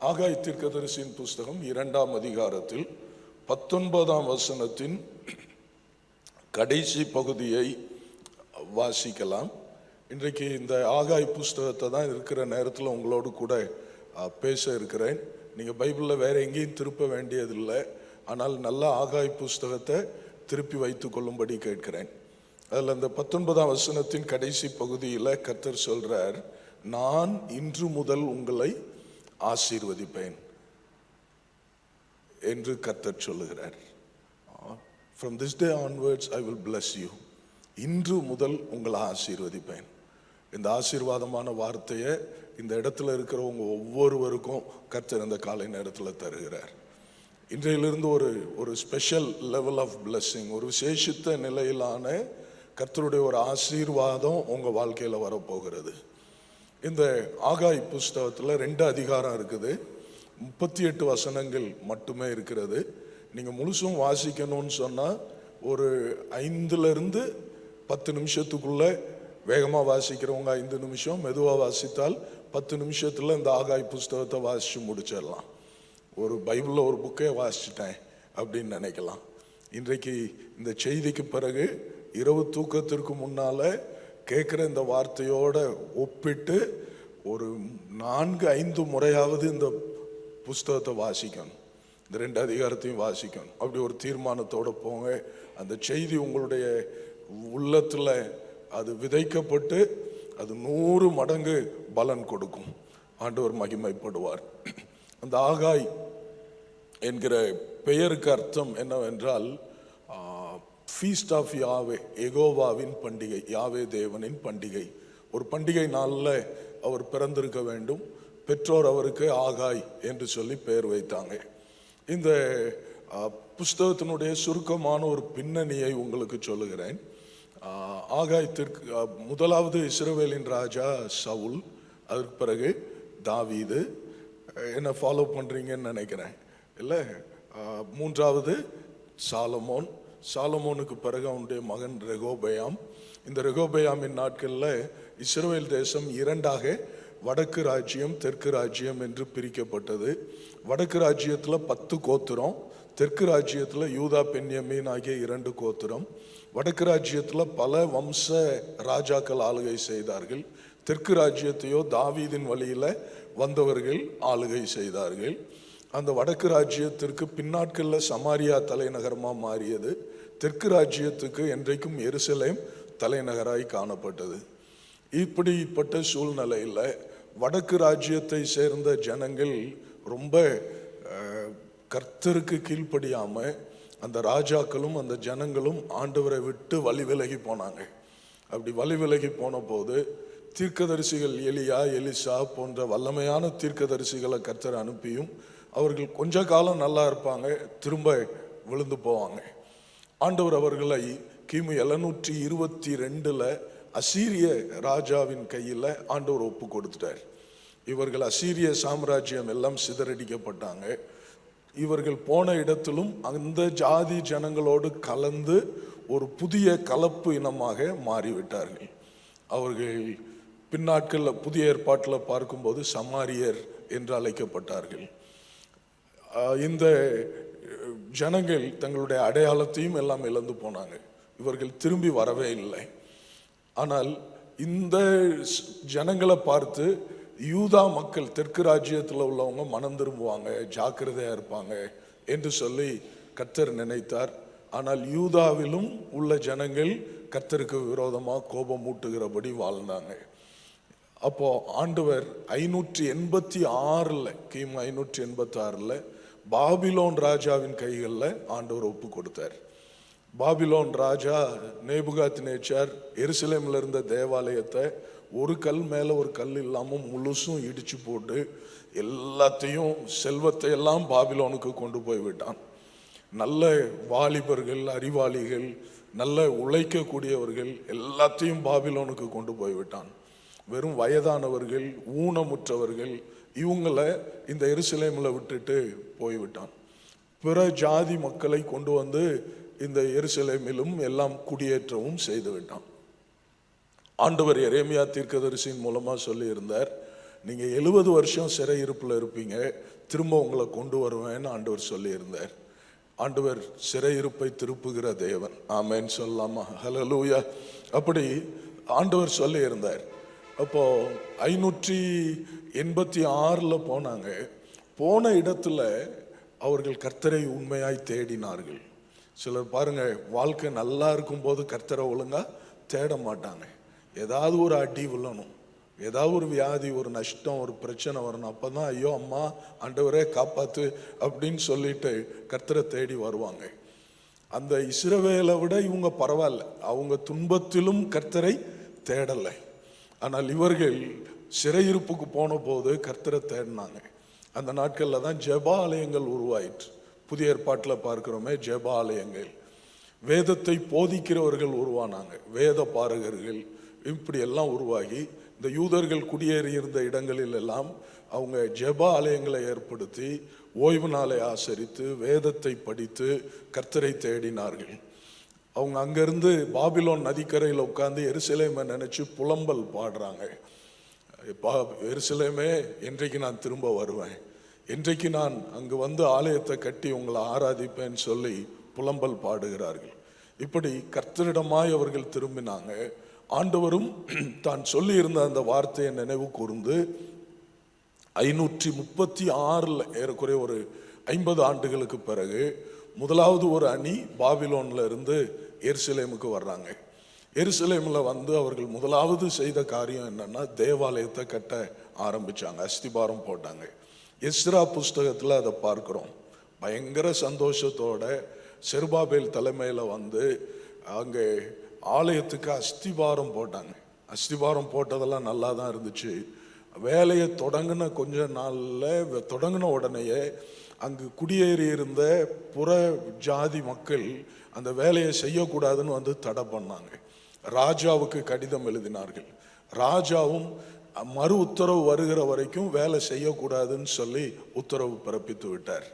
ஆகாய் தீர்க்கதரிசியின் புஸ்தகம் 2ஆம் அதிகாரத்தில் 19ஆம் வசனத்தின் கடைசி பகுதியை வாசிக்கலாம். இன்றைக்கு இந்த ஆகாய் புஸ்தகத்தை தான் இருக்கிற நேரத்தில் உங்களோடு கூட பேச இருக்கிறேன். நீங்கள் பைபிளில் வேற எங்கேயும் திருப்ப வேண்டியதில்லை, ஆனால் நல்ல ஆகாய் புஸ்தகத்தை திருப்பி வைத்து கொள்ளும்படி கேட்கிறேன். அதில் அந்த 19ஆம் வசனத்தின் கடைசி பகுதியில் கர்த்தர் சொல்றார், நான் இன்று முதல் உங்களை ஆசீர்வதிப்பேன் என்று கர்த்தர் சொல்லுகிறார். From this day onwards I will bless you. இன்று முதல் உங்களை ஆசீர்வதிப்பேன். இந்த ஆசீர்வாதமான வார்த்தையை இந்த இடத்துல இருக்கிறவங்க ஒவ்வொருவருக்கும் கர்த்தர் இந்த காலை நேரத்தில் தருகிறார். இன்றையிலிருந்து ஒரு ஸ்பெஷல் லெவல் ஆஃப் பிளெஸிங், ஒரு விசேஷித்த நிலையிலான கர்த்தருடைய ஒரு ஆசீர்வாதம் உங்கள் வாழ்க்கையில் வரப்போகிறது. இந்த ஆகாய் புஸ்தகத்தில் 2 அதிகாரம் இருக்குது, 38 வசனங்கள் மட்டுமே இருக்கிறது. நீங்கள் முழுசும் வாசிக்கணும்னு சொன்னால் ஒரு 5 to 10 நிமிஷத்துக்குள்ள, வேகமாக வாசிக்கிறவங்க 5 நிமிஷம், மெதுவாக வாசித்தால் 10 நிமிஷத்தில் இந்த ஆகாய் புஸ்தகத்தை வாசித்து முடிச்சிடலாம். ஒரு பைபிளில் ஒரு புக்கே வாசிச்சிட்டேன் அப்படின்னு நினைக்கலாம். இன்றைக்கு இந்த செய்திக்கு பிறகு இரவு தூக்கத்திற்கு முன்னால் கேட்குற இந்த வார்த்தையோடு ஒப்பிட்டு ஒரு 4-5 முறையாவது இந்த புஸ்தகத்தை வாசிக்கணும், இந்த 2 அதிகாரத்தையும் வாசிக்கணும். அப்படி ஒரு தீர்மானத்தோடு போங்க. அந்த செய்தி உங்களுடைய உள்ளத்தில் அது விதைக்கப்பட்டு அது 100 மடங்கு பலன் கொடுக்கும். ஆண்டவர் மகிமைப்படுவார். அந்த ஆகாய் என்கிற பெயருக்கு அர்த்தம் என்னவென்றால் ஃபீஸ்ட் ஆஃப் யாவே, எகோவாவின் பண்டிகை, யாவே தேவனின் பண்டிகை. ஒரு பண்டிகை நாளில் அவர் பிறந்திருக்க வேண்டும். பெற்றோர் அவருக்கு ஆகாய் என்று சொல்லி பெயர் வைத்தாங்க. இந்த புஸ்தகத்தினுடைய சுருக்கமான ஒரு பின்னணியை உங்களுக்கு சொல்லுகிறேன். ஆகாயத்திற்கு முதலாவது இஸ்ரவேலின் ராஜா சவுல், அதற்கு பிறகு தாவீது. என்ன ஃபாலோ பண்ணுறீங்கன்னு நினைக்கிறேன் இல்லை? 3வது சாலமோன். சாலமோனுக்கு பிறகு அவனுடைய மகன் ரெகோபயாம். இந்த ரெகோபயாமின் நாட்களில் இஸ்ரவேல் தேசம் 2ஆக வடக்கு ராஜ்யம், தெற்கு ராஜ்யம் என்று பிரிக்கப்பட்டது. வடக்கு ராஜ்யத்தில் 10 கோத்திரம், தெற்கு ராஜ்யத்தில் யூதா பென்யமீன் ஆகிய 2 கோத்திரம். வடக்கு ராஜ்யத்தில் பல வம்ச ராஜாக்கள் ஆளுகை செய்தார்கள். தெற்கு ராஜ்யத்தையோ தாவீதின் வழியில் வந்தவர்கள் ஆளுகை செய்தார்கள். அந்த வடக்கு ராஜ்யத்திற்கு பின்னாட்களில் சமாரியா தலைநகரமாக மாறியது. தெற்கு ராஜ்யத்துக்கு என்றைக்கும் எருசலேம் தலைநகராய் காணப்பட்டது. இப்படிப்பட்ட சூழ்நிலையில் வடக்கு ராஜ்யத்தை சேர்ந்த ஜனங்கள் ரொம்ப கர்த்தருக்கு கீழ்ப்படியாமல் அந்த ராஜாக்களும் அந்த ஜனங்களும் ஆண்டவரை விட்டு வழி விலகி போனாங்க. அப்படி வழி விலகி போன போது தீர்க்கதரிசிகள் எலியா, எலிசா போன்ற வல்லமையான தீர்க்கதரிசிகளை கர்த்தர் அனுப்பியும் அவர்கள் கொஞ்ச காலம் நல்லா இருப்பாங்க, திரும்ப விழுந்து போவாங்க. ஆண்டவர் அவர்களை கிமு 722 அசீரிய ராஜாவின் கையில் ஆண்டவர் ஒப்பு கொடுத்துட்டார். இவர்கள் அசீரிய சாம்ராஜ்யம் எல்லாம் சிதறடிக்கப்பட்டாங்க. இவர்கள் போன இடத்திலும் அந்த ஜாதி ஜனங்களோடு கலந்து ஒரு புதிய கலப்பு இனமாக மாறிவிட்டார்கள். அவர்கள் பின்னாட்களில் புதிய ஏற்பாட்டில் பார்க்கும்போது சமாரியர் என்று அழைக்கப்பட்டார்கள். இந்த ஜனங்கள் தங்களுடைய அடையாளத்தையும் எல்லாம் இழந்து போனாங்க. இவர்கள் திரும்பி வரவே இல்லை. ஆனால் இந்த ஜனங்களை பார்த்து யூதா மக்கள், தெற்கு ராஜ்யத்தில் உள்ளவங்க மனம் திரும்புவாங்க, ஜாக்கிரதையாக இருப்பாங்க என்று சொல்லி கர்த்தர் நினைத்தார். ஆனால் யூதாவிலும் உள்ள ஜனங்கள் கர்த்தருக்கு விரோதமாக கோபம் மூட்டுகிறபடி வாழ்ந்தாங்க. அப்போ ஆண்டவர் 586 கிமு 586 பாபிலோன் ராஜாவின் கைகளில் ஆண்டவர் ஒப்பு கொடுத்தார். பாபிலோன் ராஜா நேபுகாத்நேச்சார் எருசலேமில் இருந்த தேவாலயத்தை ஒரு கல் மேலே ஒரு கல் இல்லாமல் முழுசும் இடிச்சு போட்டு எல்லாத்தையும், செல்வத்தை எல்லாம் பாபிலோனுக்கு கொண்டு போய் விட்டான். நல்ல வாலிபர்கள், அறிவாளிகள், நல்ல உழைக்கக்கூடியவர்கள் எல்லாத்தையும் பாபிலோனுக்கு கொண்டு போய் விட்டான். வெறும் வயதானவர்கள், ஊனமுற்றவர்கள், இவங்களை இந்த எருசலேமில் விட்டுட்டு போய்விட்டான். பிற ஜாதி மக்களை கொண்டு வந்து இந்த எருசலேமிலும் எல்லாம் குடியேற்றவும் செய்து விட்டான். ஆண்டவர் எரேமியா தீர்க்கதரிசியின் மூலமாக சொல்லி இருந்தார், நீங்க 70 வருஷம் சிறையிருப்புல இருப்பீங்க, திரும்ப உங்களை கொண்டு வருவேன்னு ஆண்டவர் சொல்லியிருந்தார். ஆண்டவர் சிறையிருப்பை திருப்புகிற தேவன். ஆமென் சொல்லலாமா? ஹல்லேலூயா. அப்படி ஆண்டவர் சொல்லி இருந்தார். அப்போ 586 போனாங்க. போன இடத்துல அவர்கள் கர்த்தரை உண்மையாய் தேடினார்கள். சிலர் பாருங்க, வாழ்க்கை நல்லா இருக்கும்போது கர்த்தரை ஒழுங்கா தேட மாட்டாங்க. ஏதாவது ஒரு அடி விழணும், ஏதாவது ஒரு வியாதி, ஒரு நஷ்டம், ஒரு பிரச்சனை வரணும், அப்பதான் ஐயோ அம்மா ஆண்டவரே காப்பாத்து அப்படின்னு சொல்லிட்டு கர்த்தரை தேடி வருவாங்க. அந்த இஸ்ரவேலை விட இவங்க பரவாயில்ல, அவங்க துன்பத்திலும் கர்த்தரை தேடலை. ஆனால் இவர்கள் சிறையிருப்புக்கு போன போது கர்த்தரை தேடினாங்க. அந்த நாட்கள்ல தான் ஜெப ஆலயங்கள் உருவாயிற்று. புதிய ஏற்பாட்டில் பார்க்கிறோமே ஜெப ஆலயங்கள். வேதத்தை போதிக்கிறவர்கள் உருவானாங்க, வேத பாரகர்கள், இப்படி எல்லாம் உருவாகி இந்த யூதர்கள் குடியேறி இருந்த இடங்களில் எல்லாம் அவங்க ஜெப ஆலயங்களை ஏற்படுத்தி ஓய்வு நாளை ஆசரித்து வேதத்தை படித்து கர்த்தரை தேடினார்கள். அவங்க அங்கிருந்து பாபிலோன் நதிக்கரையில் உட்கார்ந்து எருசலேமை நினைச்சு புலம்பல் பாடுறாங்க. எருசலேமே, என்றைக்கு நான் திரும்ப வருவேன், என்றைக்கு நான் அங்கு வந்து ஆலயத்தை கட்டி உங்களை ஆராதிப்பேன்னு சொல்லி புலம்பல் பாடுகிறார்கள். இப்படி கர்த்தரிடமாய் அவர்கள் திரும்பினாங்க. ஆண்டவரும் தான் சொல்லி இருந்த அந்த வார்த்தையை நினைவு கூர்ந்து 536 ஏறக்குறைய ஒரு 50 ஆண்டுகளுக்கு பிறகு முதலாவது ஒரு அணி பாபிலோன்ல இருந்து எருசலேமுக்கு வர்றாங்க. எருசலேம்ல வந்து அவர்கள் முதலாவது செய்த காரியம் என்னன்னா, தேவாலயத்தை கட்ட ஆரம்பிச்சாங்க, அஸ்திபாரம் போட்டாங்க. எஸ்ரா புஸ்தகத்துல அதை பார்க்கிறோம். பயங்கர சந்தோஷத்தோட செருபாபேல் தலைமையில வந்து அங்கே ஆலயத்துக்கு அஸ்திபாரம் போட்டாங்க. அஸ்திபாரம் போட்டதெல்லாம் நல்லா தான் இருந்துச்சு. வேலையை தொடங்கின கொஞ்ச நாள்ல, தொடங்கின உடனேயே அங்கு குடியேறி இருந்த புற ஜாதி மக்கள் அந்த வேலையை செய்யக்கூடாதுன்னு வந்து தடை பண்ணாங்க. ராஜாவுக்கு கடிதம் எழுதினார்கள். ராஜாவும் மறு உத்தரவு வருகிற வரைக்கும் வேலை செய்யக்கூடாதுன்னு சொல்லி உத்தரவு பிறப்பித்து விட்டார்.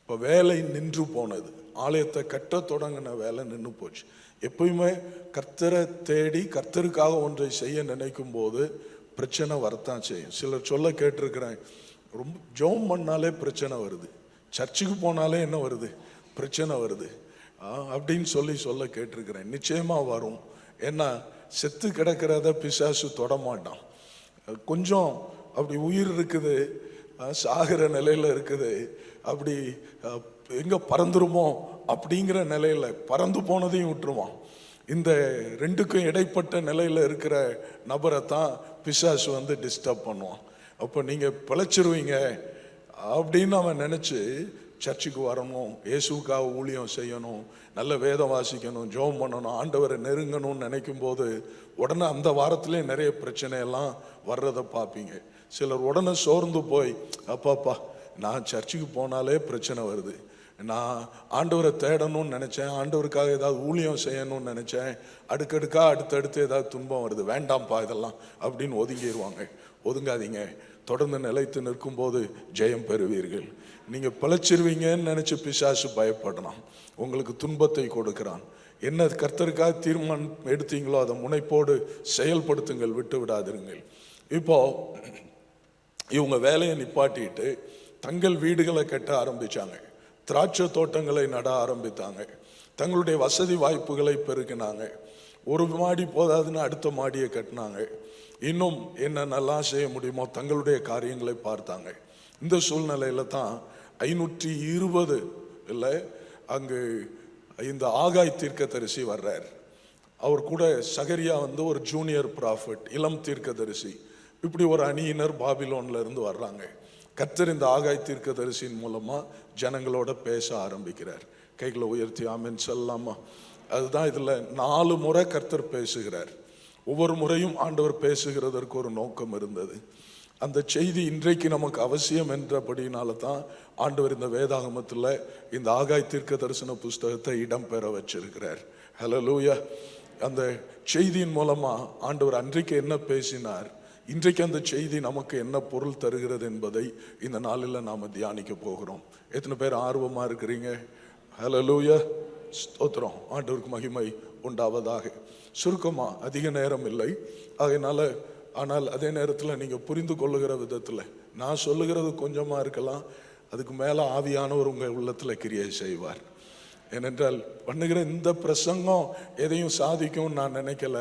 இப்போ வேலை நின்று போனது, ஆலயத்தை கட்ட தொடங்கின வேலை நின்று போச்சு. எப்பயுமே கர்த்தரை தேடி கர்த்தருக்காக ஒன்றை செய்ய நினைக்கும் போது பிரச்சனை வரத்தான் செய்யும். சிலர் சொல்ல கேட்டிருக்கிறேன், ரொம்ப ஜெபம் பண்ணாலே பிரச்சனை வருது, சர்ச்சுக்கு போனாலே என்ன வருது, பிரச்சனை வருது அப்படின்னு சொல்ல கேட்டிருக்கிறேன். நிச்சயமா வரும். ஏன்னா செத்து கிடக்கிறத பிசாசு தொடமாட்டான். கொஞ்சம் அப்படி உயிர் இருக்குது, சாகிற நிலையில இருக்குது, அப்படி எங்க பறந்துருமோ அப்படிங்கிற நிலையில பறந்து போனதையும் விட்டுருவான். இந்த ரெண்டுக்கும் இடைப்பட்ட நிலையில இருக்கிற நபரை தான் பிசாசு வந்து டிஸ்டர்ப் பண்ணுவான். அப்போ நீங்க பிழைச்சிருவீங்க அப்படின்னு அவன் நினைச்சு சர்ச்சுக்கு வரணும், இயேசுக்காக ஊழியம் செய்யணும், நல்ல வேதம் வாசிக்கணும், ஜெபம் பண்ணணும், ஆண்டவரை நெருங்கணும்னு நினைக்கும் போது உடனே அந்த வாரத்திலே நிறைய பிரச்சனையெல்லாம் வர்றதை பார்ப்பீங்க. சிலர் உடனே சோர்ந்து போய், அப்பாப்பா நான் சர்ச்சுக்கு போனாலே பிரச்சனை வருது, நான் ஆண்டவரை தேடணும்னு நினைச்சேன், ஆண்டவருக்காக ஏதாவது ஊழியம் செய்யணும்னு நினைச்சேன், அடுத்தடுத்து ஏதாவது துன்பம் வருது, வேண்டாம்ப்பா இதெல்லாம் அப்படின்னு ஒதுங்கிடுவாங்க. ஒதுங்காதீங்க, தொடர்ந்து நிலைத்து நிற்கும் போது ஜெயம் பெறுவீர்கள். நீங்க பிழைச்சிருவீங்கன்னு நினைச்சு பிசாசு பயப்படலாம், உங்களுக்கு துன்பத்தை கொடுக்கிறான். என்ன கர்த்தருக்காக தீர்மானம் எடுத்தீங்களோ அதை முனைப்போடு செயல்படுத்துங்கள், விட்டு விடாதிருங்கள். இப்போ இவங்க வேலையை நிப்பாட்டிட்டு தங்கள் வீடுகளை கட்ட ஆரம்பிச்சாங்க, திராட்சை தோட்டங்களை நட ஆரம்பித்தாங்க, தங்களுடைய வசதி வாய்ப்புகளை பெருக்கினாங்க. ஒரு மாடி போதாதுன்னு அடுத்த மாடியை கட்டினாங்க. இன்னும் என்னென்னலாம் செய்ய முடியுமோ தங்களுடைய காரியங்களை பார்த்தாங்க. இந்த சூழ்நிலையில தான் 520 அங்கு இந்த ஆகாய் தீர்க்கதரிசி வர்றார். அவர் கூட சகரியா வந்து ஒரு ஜூனியர் ப்ராஃபட், இளம் தீர்க்கதரிசி. இப்படி ஒரு அணியினர் பாபிலோன்ல இருந்து வர்றாங்க. கர்த்தர் இந்த ஆகாய் தீர்க்கதரிசியின் மூலமா ஜனங்களோட பேச ஆரம்பிக்கிறார். கைகளை உயர்த்தி ஆமென் சொல்லலாமா? அதுதான் இதுல 4 முறை கர்த்தர் பேசுகிறார். ஒவ்வொரு முறையும் ஆண்டவர் பேசுகிறதற்கு ஒரு நோக்கம் இருந்தது. அந்த செய்தி இன்றைக்கு நமக்கு அவசியம் என்றபடினால தான் ஆண்டவர் இந்த வேதாகமத்தில் இந்த ஆகாய் தீர்க்க தரிசன புஸ்தகத்தை இடம்பெற வச்சிருக்கிறார். ஹல்லேலூயா. அந்த செய்தியின் மூலமா ஆண்டவர் அன்றைக்கு என்ன பேசினார், இன்றைக்கு அந்த செய்தி நமக்கு என்ன பொருள் தருகிறது என்பதை இந்த நாளில் நாம தியானிக்க போகிறோம். எத்தனை பேர் ஆர்வமா இருக்கிறீங்க? ஹல்லேலூயா, ஸ்தோத்திரம். ஆண்டவருக்கு மகிமை உண்டாவதாக. சுருக்கமா, அதிக நேரம் இல்லை, அதனால ஆனால் அதே நேரத்தில் நீங்கள் புரிந்து கொள்ளுகிற விதத்தில் நான் சொல்லுகிறது கொஞ்சமாக இருக்கலாம், அதுக்கு மேலே ஆவியானவர் உங்கள் உள்ளத்தில் கிரியை செய்வார். ஏனென்றால் பண்ணுகிற இந்த பிரசங்கம் எதையும் சாதிக்கும் நான் நினைக்கல,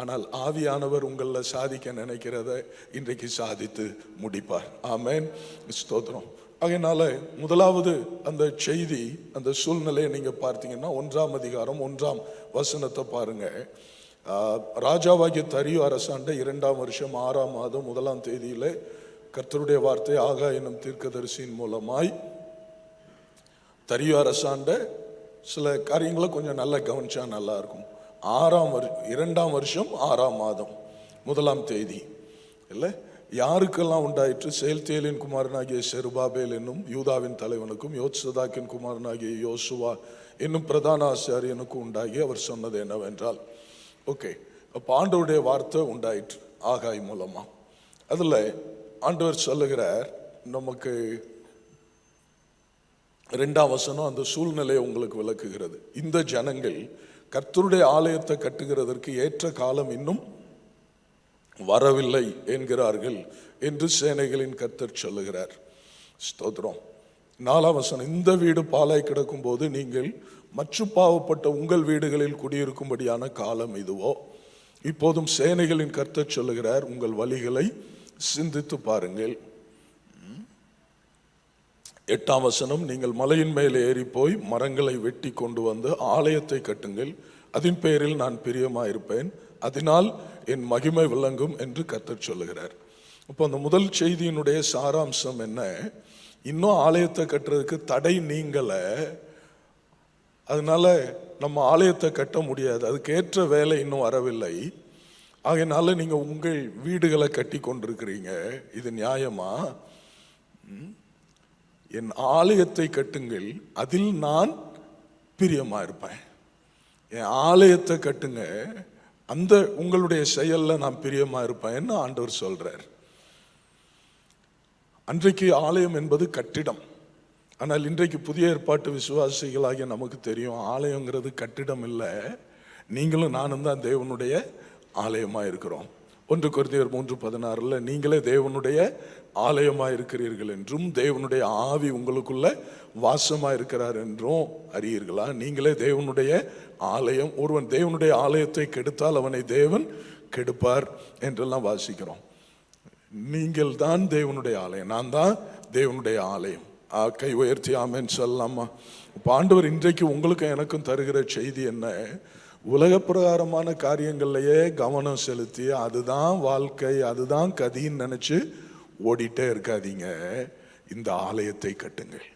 ஆனால் ஆவியானவர் உங்களில் சாதிக்க நினைக்கிறத இன்றைக்கு சாதித்து முடிப்பார். ஆமென், ஸ்தோத்திரம். அதனால முதலாவது அந்த செய்தி, அந்த சூழ்நிலையை நீங்க பார்த்தீங்கன்னா 1ஆம் அதிகாரம் 1ஆம் வசனத்தை பாருங்க. ராஜாவாகிய தரியு அரசாண்ட 2ஆம் வருஷம் 6ஆம் மாதம் 1ஆம் தேதியில கர்த்தருடைய வார்த்தை ஆகா என்னும் தீர்க்கதரிசியின் மூலமாய் தரியு அரசாண்ட சில காரியங்களை கொஞ்சம் நல்லா கவனிச்சா நல்லா இருக்கும். 2ஆம் வருஷம் 6ஆம் மாதம் 1ஆம் தேதி இல்லை, யாருக்கெல்லாம் உண்டாயிற்று? செயல்தியேலின் குமாரனாகிய செருபாபேல் என்னும் யூதாவின் தலைவனுக்கும் யோத்சதாக்கின் குமாரனாகிய யோசுவா என்னும் பிரதான ஆசாரியனுக்கும் உண்டாகி அவர் சொன்னது என்னவென்றால், ஓகே, அப்போ ஆண்டவருடைய வார்த்தை உண்டாயிற்று ஆகாய் மூலமா. அதில் ஆண்டவர் சொல்லுகிறார் நமக்கு 2ஆம் வசனம் அந்த சூழ்நிலையை உங்களுக்கு விளக்குகிறது. இந்த ஜனங்கள் கர்த்தருடைய ஆலயத்தை கட்டுகிறதற்கு ஏற்ற காலம் இன்னும் வரவில்லை என்கிறார்கள் என்று சேனைகளின் கர்த்தர் சொல்லுகிறார். ஸ்தோத்திரம். 4ஆம் வசனம், இந்த வீடு பாழாய் கிடக்கும் போது நீங்கள் மச்சுப்பாவப்பட்ட உங்கள் வீடுகளில் குடியிருக்கும்படியான காலம் இதுவோ? இப்போதும் சேனைகளின் கர்த்தர் சொல்லுகிறார், உங்கள் வழிகளை சிந்தித்து பாருங்கள். 8ஆம் வசனம், நீங்கள் மலையின் மேலே ஏறி போய் மரங்களை வெட்டி கொண்டு வந்து ஆலயத்தை கட்டுங்கள், அதன் பேரில் நான் பிரியமாயிருப்பேன், அதனால் என் மகிமை விளங்கும் என்று கர்த்தர் சொல்லுகிறார். இப்போ அந்த முதல் செய்தியினுடைய சாராம்சம் என்ன? இன்னும் ஆலயத்தை கட்டுறதுக்கு தடை நீங்கலை, அதனால நம்ம ஆலயத்தை கட்ட முடியாது, அதுக்கு ஏற்ற வேலை இன்னும் வரவில்லை, ஆகையினால நீங்க உங்கள் வீடுகளை கட்டி கொண்டிருக்கிறீங்க. இது நியாயமா? என் ஆலயத்தை கட்டுங்கள், அதில் நான் பிரியமா இருப்பேன். என் ஆலயத்தை கட்டுங்க, அந்த உங்களுடைய செயல்ல நான் பிரியமா இருப்பேன்னு ஆண்டவர் சொல்றார். அன்றைக்கு ஆலயம் என்பது கட்டிடம், ஆனால் இன்றைக்கு புதிய ஏற்பாட்டு விசுவாசிகளாகிய நமக்கு தெரியும், ஆலயங்கிறது கட்டிடம் இல்லை, நீங்களும் நானும் தான் தேவனுடைய ஆலயமா இருக்கிறோம். 1 கொரிந்தியர் 3:16 நீங்களே தேவனுடைய ஆலயமா இருக்கிறீர்கள் என்றும் தேவனுடைய ஆவி உங்களுக்குள்ள வாசமா இருக்கிறார் என்றும் அறியீர்களா? நீங்களே தேவனுடைய ஆலயம். ஒருவன் தேவனுடைய ஆலயத்தை கெடுத்தால் அவனை தேவன் கெடுப்பார் என்றெல்லாம் வாசிக்கிறோம். நீங்கள் தான் தேவனுடைய ஆலயம், நான் தான் தேவனுடைய ஆலயம். கை உயர்த்தி ஆமென் சொல்லலாமா? ஆண்டவர் இன்றைக்கு உங்களுக்கும் எனக்கும் தருகிற செய்தி என்ன? உலக பிரகாரமான காரியங்கள்லயே கவனம் செலுத்தி அதுதான் வாழ்க்கை, அதுதான் கதின்னு நினைச்சு ஓடிட்டே இருக்காதீங்க. இந்த ஆலயத்தை கட்டுங்கள்.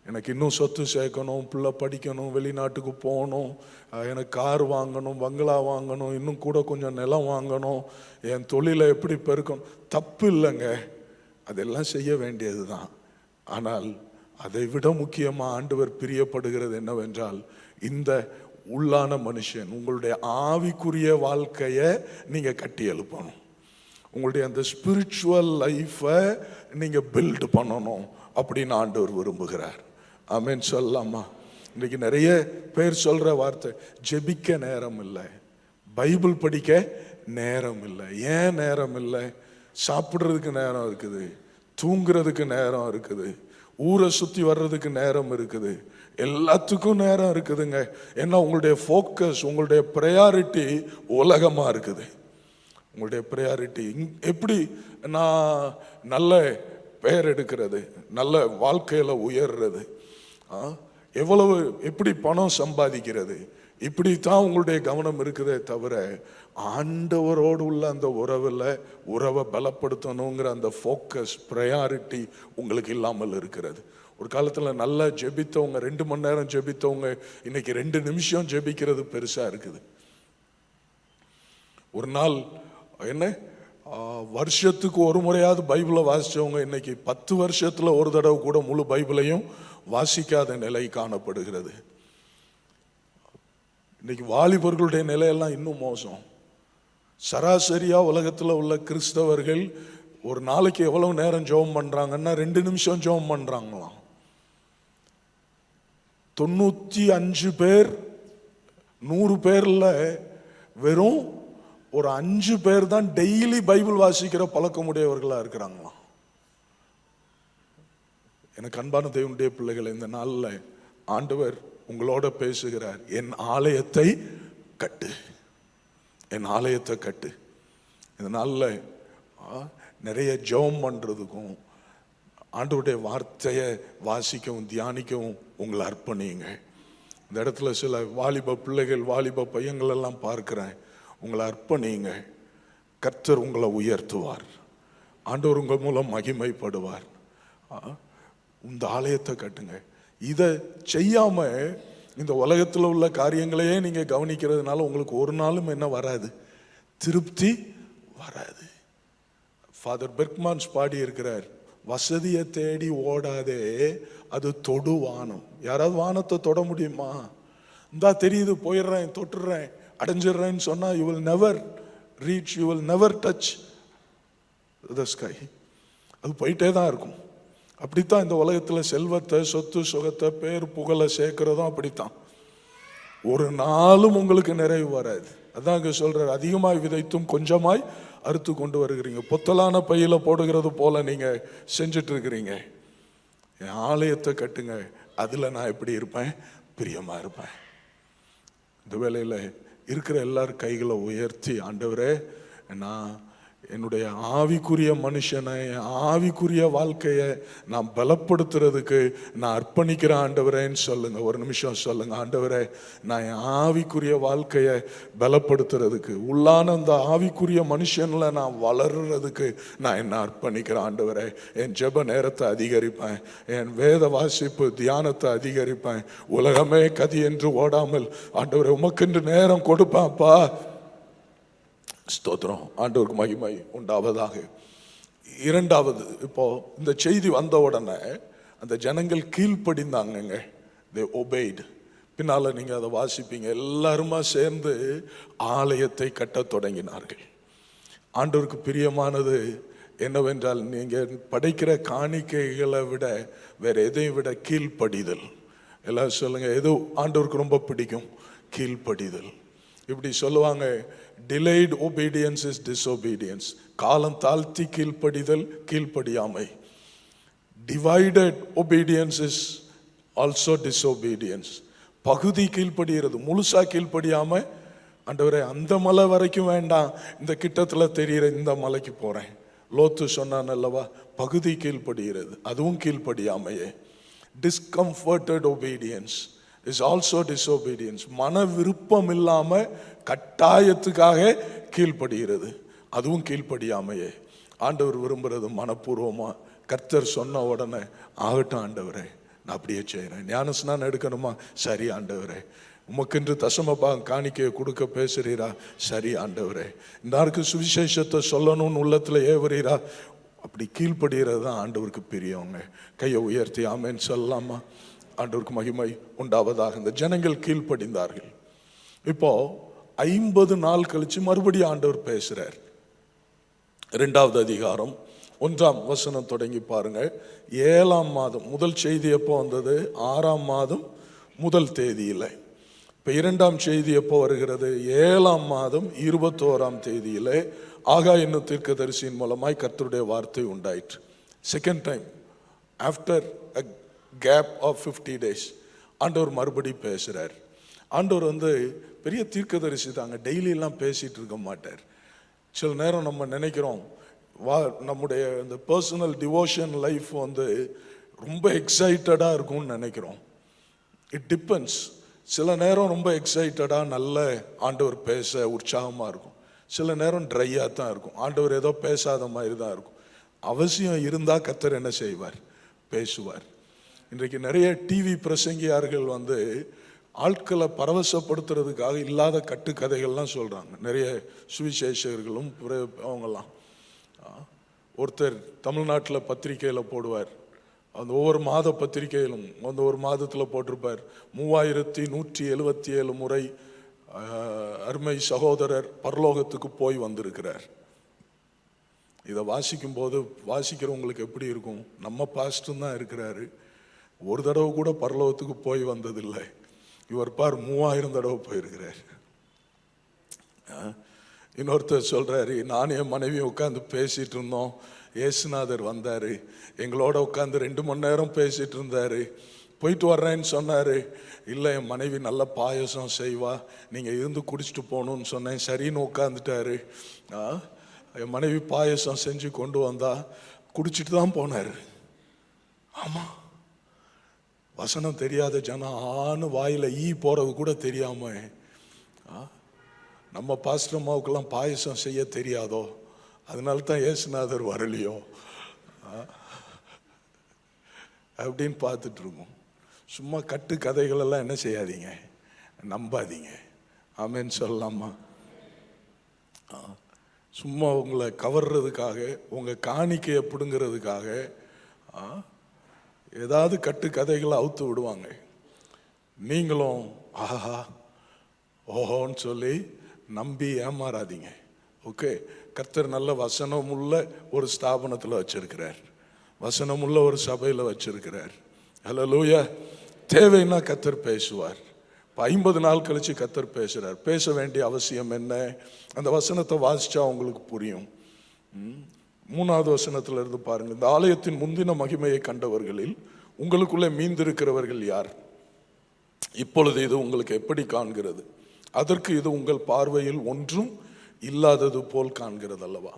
எனக்கு இன்னும் சொத்து சேர்க்கணும், பிள்ளை படிக்கணும், வெளிநாட்டுக்கு போகணும், எனக்கு கார் வாங்கணும், பங்களா வாங்கணும், இன்னும் கூட கொஞ்சம் நிலம் வாங்கணும், என் தொழிலை எப்படி பெருக்கணும். தப்பு இல்லைங்க, அதெல்லாம் செய்ய வேண்டியது தான். ஆனால் அதை விட முக்கியமாக ஆண்டவர் பிரியப்படுகிறது என்னவென்றால், இந்த உள்ளான மனுஷன், உங்களுடைய ஆவிக்குரிய வாழ்க்கையை நீங்க கட்டி எழுப்பணும். உங்களுடைய அந்த ஸ்பிரிச்சுவல் லைஃபை நீங்க பில்ட் பண்ணணும் அப்படின்னு ஆண்டவர் விரும்புகிறார். ஆமென் சொல்லலாமா? இன்னைக்கு நிறைய பேர் சொல்ற வார்த்தை, ஜெபிக்க நேரம் இல்லை, பைபிள் படிக்க நேரம் இல்லை. ஏன் நேரம் இல்லை? சாப்பிட்றதுக்கு நேரம் இருக்குது, தூங்குறதுக்கு நேரம் இருக்குது, ஊரை சுற்றி வர்றதுக்கு நேரம் இருக்குது, எல்லாத்துக்கும் நேரம் இருக்குதுங்க. ஏன்னா உங்களுடைய ஃபோக்கஸ், உங்களுடைய ப்ரையாரிட்டி உலகமா இருக்குது. உங்களுடைய ப்ரையாரிட்டி எப்படி நான் நல்ல பெயர் எடுக்கிறது, நல்ல வாழ்க்கையில உயர்றது, எவ்வளவு எப்படி பணம் சம்பாதிக்கிறது, இப்படித்தான் உங்களுடைய கவனம் இருக்குதே தவிர ஆண்டவரோடு உள்ள அந்த உறவை பலப்படுத்தணுங்கிற அந்த ஃபோக்கஸ், ப்ரையாரிட்டி உங்களுக்கு இல்லாமல் இருக்கிறது. ஒரு காலத்தில் நல்லா ஜெபித்தவங்க, 2 மணி நேரம் ஜெபித்தவங்க இன்னைக்கு 2 நிமிஷம் ஜெபிக்கிறது பெருசா இருக்குது. ஒரு நாள் என்ன வருஷத்துக்கு ஒரு முறையாவது பைபிளை வாசிச்சவங்க இன்னைக்கு 10 வருஷத்துல ஒரு தடவை கூட முழு பைபிளையும் வாசிக்காத நிலை காணப்படுகிறது. இன்னைக்கு வாலிபர்களுடைய நிலையெல்லாம் இன்னும் மோசம். சராசரியா உலகத்துல உள்ள கிறிஸ்தவர்கள் ஒரு நாளைக்கு எவ்வளவு நேரம் ஜெபம் பண்றாங்கன்னா 2 நிமிஷம் ஜெபம் பண்றாங்களாம். 95 பேர் 100 பேர்ல வெறும் ஒரு 5 பேர் தான் டெய்லி பைபிள் வாசிக்கிற பழக்கமுடையவர்களா இருக்கிறாங்களாம். எனக்கு அன்பான தேவனுடைய பிள்ளைகள், இந்த நாள்ல ஆண்டவர் உங்களோட பேசுகிறார். என் ஆலயத்தை கட்டு, என் ஆலயத்தை கட்டு. இந்த நாள்ல நிறைய ஜெபம் பண்றதுக்கும் ஆண்டவருடைய வார்த்தையை வாசிக்கவும் தியானிக்கவும் உங்களை அர்ப்பணிங்க. இந்த இடத்துல சில வாலிப பிள்ளைகள் வாலிப பையங்கள் எல்லாம் பார்க்கிறேன். உங்களை அர்ப்பணிங்க. கர்த்தர் உங்களை உயர்த்துவார். ஆண்டவர் உங்கள் மூலம் மகிமைப்படுவார். இந்த ஆலயத்தை கட்டுங்க. இதை செய்யாம இந்த உலகத்தில் உள்ள காரியங்களையே நீங்க கவனிக்கிறதுனால உங்களுக்கு ஒரு நாளும் என்ன வராது, திருப்தி வராது. ஃபாதர் பெர்க்மான்ஸ் பாடி இருக்கிறார், வசதியை தேடி ஓடாதே, அது தொடு வானம். யாராவது வானத்தை தொட முடியுமா? இந்தா தெரியுது, போயிடுறேன், தொட்டுறேன், அடைஞ்சிடுறேன்னு சொன்னா you will never reach, you will never touch the sky. அது போயிட்டே தான் இருக்கும். அப்படித்தான் இந்த உலகத்தில் செல்வத்தை, சொத்து சுகத்தை, பேர் புகழை சேர்க்கிறதும் அப்படித்தான். ஒரு நாளும் உங்களுக்கு நிறைவு வராது. அதான் இங்க சொல்றாரு, அதிகமாய் விதைத்தும் கொஞ்சமாய் அறுத்து கொண்டு வருகிறீங்க. பொத்தலான பையில போடுகிறது போல நீங்க செஞ்சுட்டு இருக்கிறீங்க. என் ஆலயத்தை கட்டுங்க, அதுல நான் எப்படி இருப்பேன், பிரியமா இருப்பேன். இந்த வேளையில இருக்கிற எல்லாரும் கைகளை உயர்த்தி, ஆண்டவரே, நான் என்னுடைய ஆவிக்குரிய மனுஷனை, ஆவிக்குரிய வாழ்க்கையை நான் பலப்படுத்துறதுக்கு நான் அர்ப்பணிக்கிறேன் ஆண்டவரேன்னு சொல்லுங்க. ஒரு நிமிஷம் சொல்லுங்க, ஆண்டவரே, நான் என் ஆவிக்குரிய வாழ்க்கையை பலப்படுத்துறதுக்கு, உள்ளான அந்த ஆவிக்குரிய மனுஷன்ல நான் வளர்றதுக்கு நான் என்ன அர்ப்பணிக்கிறேன் ஆண்டவரே. என் ஜெப நேரத்தை அதிகரிப்பேன், என் வேத வாசிப்பு தியானத்தை அதிகரிப்பேன். உலகமே கதி என்று ஓடாமல் ஆண்டவரே உமக்கென்று நேரம் கொடுப்பேன்ப்பா. ஸ்தோத்திரம், ஆண்டவருக்கு மகிமை உண்டாவதாக. இரண்டாவது, இப்போ இந்த செய்தி வந்த உடனே அந்த ஜனங்கள் கீழ்ப்படிந்தாங்க. they obeyed. பின்னால நீங்க அதை வாசிப்பீங்க. எல்லாருமா சேர்ந்து ஆலயத்தை கட்ட தொடங்கினார்கள். ஆண்டவருக்கு பிரியமானது என்னவென்றால், நீங்க படைக்கிற காணிக்கைகளை விட வேற எதையும் விட கீழ்ப்படிதல். எல்லாம் சொல்லுங்க, எது ஆண்டவருக்கு ரொம்ப பிடிக்கும்? கீழ்ப்படிதல். இப்படி சொல்லுவாங்க, டிலேட் ஒபீடியன்ஸ் இஸ் டிஸ்ஒபீடியன்ஸ். காலம் தாழ்த்தி கீழ்ப்படிதல் கீழ்ப்படியாமை. Divided obedience is also disobedience. பகுதி கீழ்ப்படுகிறது, முழுசா கீழ்ப்படியாம, ஆண்டவரே அந்த மலை வரைக்கும் வேண்டாம், இந்த கிட்டத்துல தெரிகிற இந்த மலைக்கு போறேன். லோத்து சொன்னான் அல்லவா, பகுதி கீழ்ப்படுகிறது, அதுவும் கீழ்ப்படியாமையே. டிஸ்கம்ஃபர்டட் ஒபீடியன்ஸ் இஸ் ஆல்சோ டிஸ்ஒபீடியன்ஸ். மன விருப்பம் இல்லாம கட்டாயத்துக்காக கீழ்ப்படுகிறது, அதுவும் கீழ்ப்படியாமையே. ஆண்டவர் விரும்புறது மனப்பூர்வமா, கர்த்தர் சொன்ன உடனே ஆகட்டும் ஆண்டவரே, நான் அப்படியே செய்யறேன். ஞானஸ்நானம் எடுக்கணுமா? சரி ஆண்டவரே. உமக்கென்று தசமபா காணிக்கையை கொடுக்க பேசுறீரா? சரி ஆண்டவரே. இன்னாருக்கு சுவிசேஷத்தை சொல்லணும்னு உள்ளத்துல ஏவுறீரா? அப்படி கீழ்ப்படுகிறது தான் ஆண்டவருக்கு பிரியவங்க. கையை உயர்த்தி ஆமேன்னு சொல்லலாமா? ஆண்டவருக்கு மகிமை உண்டாவதாக. இந்த ஜனங்கள் கீழ்ப்படிந்தார்கள். இப்போ 50 நாள் கழிச்சு மறுபடியும் ஆண்டவர் பேசுறார். 2வது அதிகாரம் 1ஆம் வசனம் தொடங்கி பாருங்க. 7ஆம் மாதம், முதல் செய்தி எப்போ வந்தது? 6ஆம் மாதம் முதல் தேதியில. இப்ப 2ஆம் செய்தி எப்போ வருகிறது? 7ஆம் மாதம் 21ஆம் தேதியில ஆகாய் என்னும் தீர்க்கதரிசியின் மூலமாய் கர்த்தருடைய வார்த்தை உண்டாயிற்று. Second time after a gap of 50 days ஆண்டவர் மறுபடி பேசுறார். ஆண்டவர் பெரிய தீர்க்கதரிசி தாங்க, டெய்லி எல்லாம் பேசிட்டு இருக்க மாட்டார். சில நேரம் நம்ம நினைக்கிறோம், நம்முடைய இந்த பர்சனல் டிவோஷன் லைஃப் ரொம்ப எக்ஸைட்டடா இருக்கும்னு நினைக்கிறோம். It depends. சில நேரம் ரொம்ப எக்ஸைட்டடா நல்ல ஆண்டவர் பேச உற்சாகமா இருக்கும், சில நேரம் ட்ரையா தான் இருக்கும், ஆண்டவர் ஏதோ பேசாத மாதிரி தான் இருக்கும். அவசியம் இருந்தா கர்த்தர் என்ன செய்வார்? பேசுவார். இன்றைக்கு நிறைய டிவி பிரசங்கியார்கள் ஆட்களை பரவசப்படுத்துறதுக்காக இல்லாத கட்டுக்கதைகள்லாம் சொல்றாங்க. நிறைய சுவிசேஷர்களும் அவங்கெல்லாம். ஒருத்தர் தமிழ்நாட்டில் பத்திரிகையில் போடுவார், அந்த ஒவ்வொரு மாத பத்திரிகையிலும் ஒரு மாதத்தில் போட்டிருப்பார், 3177 முறை அருமை சகோதரர் பரலோகத்துக்கு போய் வந்திருக்கிறார். இதை வாசிக்கும் போது வாசிக்கிறவங்களுக்கு எப்படி இருக்கும்? நம்ம பாஸ்டும் தான் இருக்கிறாரு, ஒரு தடவை கூட பரலோகத்துக்கு போய் வந்ததில்லை. இவர் பார் 3000 தடவை போயிருக்கிறார். இன்னொருத்தர் சொல்றாரு, நான் என் மனைவி உட்காந்து பேசிட்டு இருந்தோம், இயேசுநாதர் வந்தாரு, எங்களோட உட்காந்து 2 மணி நேரம் பேசிட்டு இருந்தாரு. போயிட்டு வர்றேன்னு சொன்னாரு. இல்லை, என் மனைவி நல்ல பாயசம் செய்வா, நீங்கள் இருந்து குடிச்சிட்டு போகணுன்னு சொன்னேன். சரின்னு உட்காந்துட்டாரு. என் மனைவி பாயசம் செஞ்சு கொண்டு வந்தா, குடிச்சிட்டு தான் போனார். ஆமாம், வசனம் தெரியாத ஜனம் ஆணு வாயில் ஈ போறது கூட தெரியாம, நம்ம பாஸ்டர் அம்மாவுக்கெல்லாம் பாயசம் செய்ய தெரியாதோ, அதனால தான் இயேசுநாதர் வரலையோ அப்படின்னு பார்த்துட்டு இருக்கோம். சும்மா கட்டு கதைகள் எல்லாம் என்ன செய்யாதீங்க, நம்பாதீங்க. ஆமேன்னு சொல்லலாமா? சும்மா உங்களை கவர்றதுக்காக, உங்கள் காணிக்கையை பிடுங்கிறதுக்காக ஏதாவது கட்டு கதைகளை அவுத்து விடுவாங்க. நீங்களும் ஆஹா ஓஹோன்னு சொல்லி நம்பி ஏமாறாதீங்க. ஓகே, கர்த்தர் நல்ல வசனமுள்ள ஒரு ஸ்தாபனத்தில் வச்சிருக்கிறார், வசனமுள்ள ஒரு சபையில் வச்சிருக்கிறார். ஹல்லேலூயா. தேவைன்னா கர்த்தர் பேசுவார். இப்போ 50 நாள் கழிச்சு கர்த்தர் பேசுறார். பேச வேண்டிய அவசியம் என்ன? அந்த வசனத்தை வாசிச்சா உங்களுக்கு புரியும். 3வது வசனத்துல இருந்து பாருங்க. இந்த ஆலயத்தின் முந்தின மகிமையை கண்டவர்களில் உங்களுக்குள்ளே மீந்திருக்கிறவர்கள் யார்? இப்பொழுது இது உங்களுக்கு எப்படி காண்கிறது? அதற்கு இது உங்கள் பார்வையில் ஒன்றும் இல்லாதது போல் காண்கிறது அல்லவா?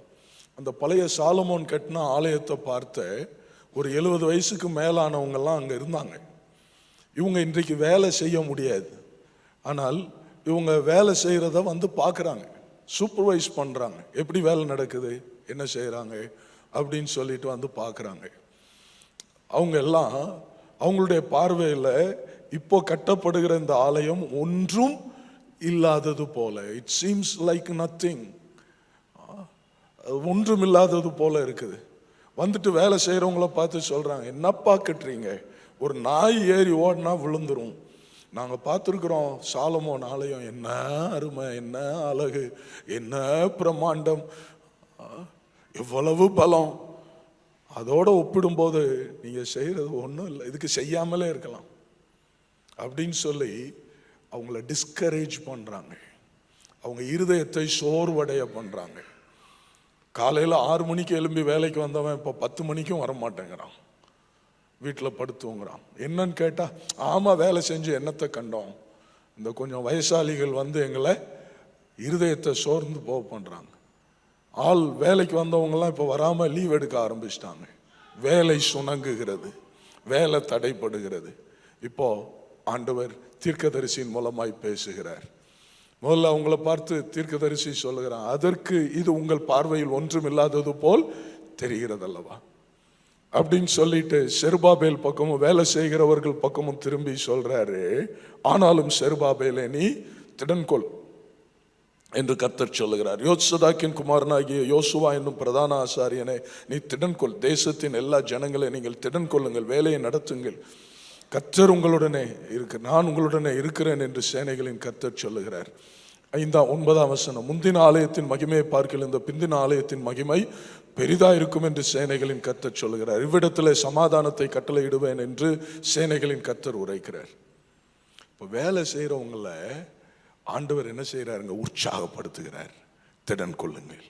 அந்த பழைய சாலமோன் கட்டின ஆலயத்தை பார்த்த ஒரு 70 வயசுக்கு மேலானவங்கெல்லாம் அங்கே இருந்தாங்க. இவங்க இன்றைக்கு வேலை செய்ய முடியாது, ஆனால் இவங்க வேலை செய்கிறத வந்து பார்க்குறாங்க, சூப்பர்வைஸ் பண்ணுறாங்க. எப்படி வேலை நடக்குது, என்ன செய்கிறாங்க அப்படின்னு சொல்லிட்டு வந்து பார்க்குறாங்க. அவங்க எல்லாம் அவங்களுடைய பார்வையில் இப்போ கட்டப்படுகிற இந்த ஆலயம் ஒன்றும் இல்லாதது போல, இட் சீம்ஸ் லைக் நத்திங், ஒன்றும் இல்லாதது போல இருக்குது. வந்துட்டு வேலை செய்கிறவங்கள பார்த்து சொல்கிறாங்க, என்னப்பா கட்டுறீங்க, ஒரு நாய் ஏறி ஓடினா விழுந்துரும். நாங்கள் பார்த்துருக்குறோம் சாலமோன் ஆலயம், என்ன அருமை, என்ன அழகு, என்ன பிரமாண்டம், எவ்வளவு பலம். அதோடு ஒப்பிடும்போது நீங்கள் செய்கிறது ஒன்றும் இல்லை, இதுக்கு செய்யாமலே இருக்கலாம் அப்படின்னு சொல்லி அவங்கள டிஸ்கரேஜ் பண்ணுறாங்க. அவங்க இருதயத்தை சோர்வடைய பண்ணுறாங்க. காலையில் 6 மணிக்கு எழும்பி வேலைக்கு வந்தவன் இப்போ 10 மணிக்கும் வரமாட்டேங்கிறான், வீட்டில் படுத்துங்கிறான். என்னன்னு கேட்டால், ஆமாம் வேலை செஞ்சு என்னத்தை கண்டோம், இந்த கொஞ்சம் வயசாளிகள் வந்து எங்களை இருதயத்தை சோர்ந்து போக பண்ணுறாங்க. ஆள் வேலைக்கு வந்தவங்கலாம் இப்போ வராமல் லீவ் எடுக்க ஆரம்பிச்சிட்டாங்க. வேலை சுணங்குகிறது, வேலை தடைப்படுகிறது. இப்போ ஆண்டவர் தீர்க்கதரிசியின் மூலமாய் பேசுகிறார். முதல்ல அவங்கள பார்த்து தீர்க்கதரிசி சொல்லுகிறான், அதற்கு இது உங்கள் பார்வையில் ஒன்றும் இல்லாதது போல் தெரிகிறது அல்லவா அப்படின்னு சொல்லிட்டு செருபாபேல் பக்கமும் வேலை செய்கிறவர்கள் பக்கமும் திரும்பி சொல்றாரு. ஆனாலும் செருபாபேலே நீ திடன்கொள் என்று கர்த்தர் சொல்லுகிறார். யோசதாக்கின் குமாரனாகிய யோசுவா என்னும் பிரதான ஆசாரியனை நீ திடன்கொள், தேசத்தின் எல்லா ஜனங்களை நீங்கள் திடன்கொள்ளுங்கள், வேலையை நடத்துங்கள், கர்த்தர் உங்களுடனே நான் உங்களுடனே இருக்கிறேன் என்று சேனைகளின் கர்த்தர் சொல்லுகிறார். 9ஆம் வசனம், முந்தின ஆலயத்தின் மகிமையை பார்க்கல இந்த பிந்தின ஆலயத்தின் மகிமை பெரிதா இருக்கும் என்று சேனைகளின் கர்த்தர் சொல்லுகிறார். இவ்விடத்தில் சமாதானத்தை கட்டளையிடுவேன் என்று சேனைகளின் கர்த்தர் உரைக்கிறார். இப்போ வேலை செய்கிறவங்கள ஆண்டவர் என்ன செய்கிறாருங்க, உற்சாகப்படுத்துகிறார். திடன் கொள்ளுங்கள்,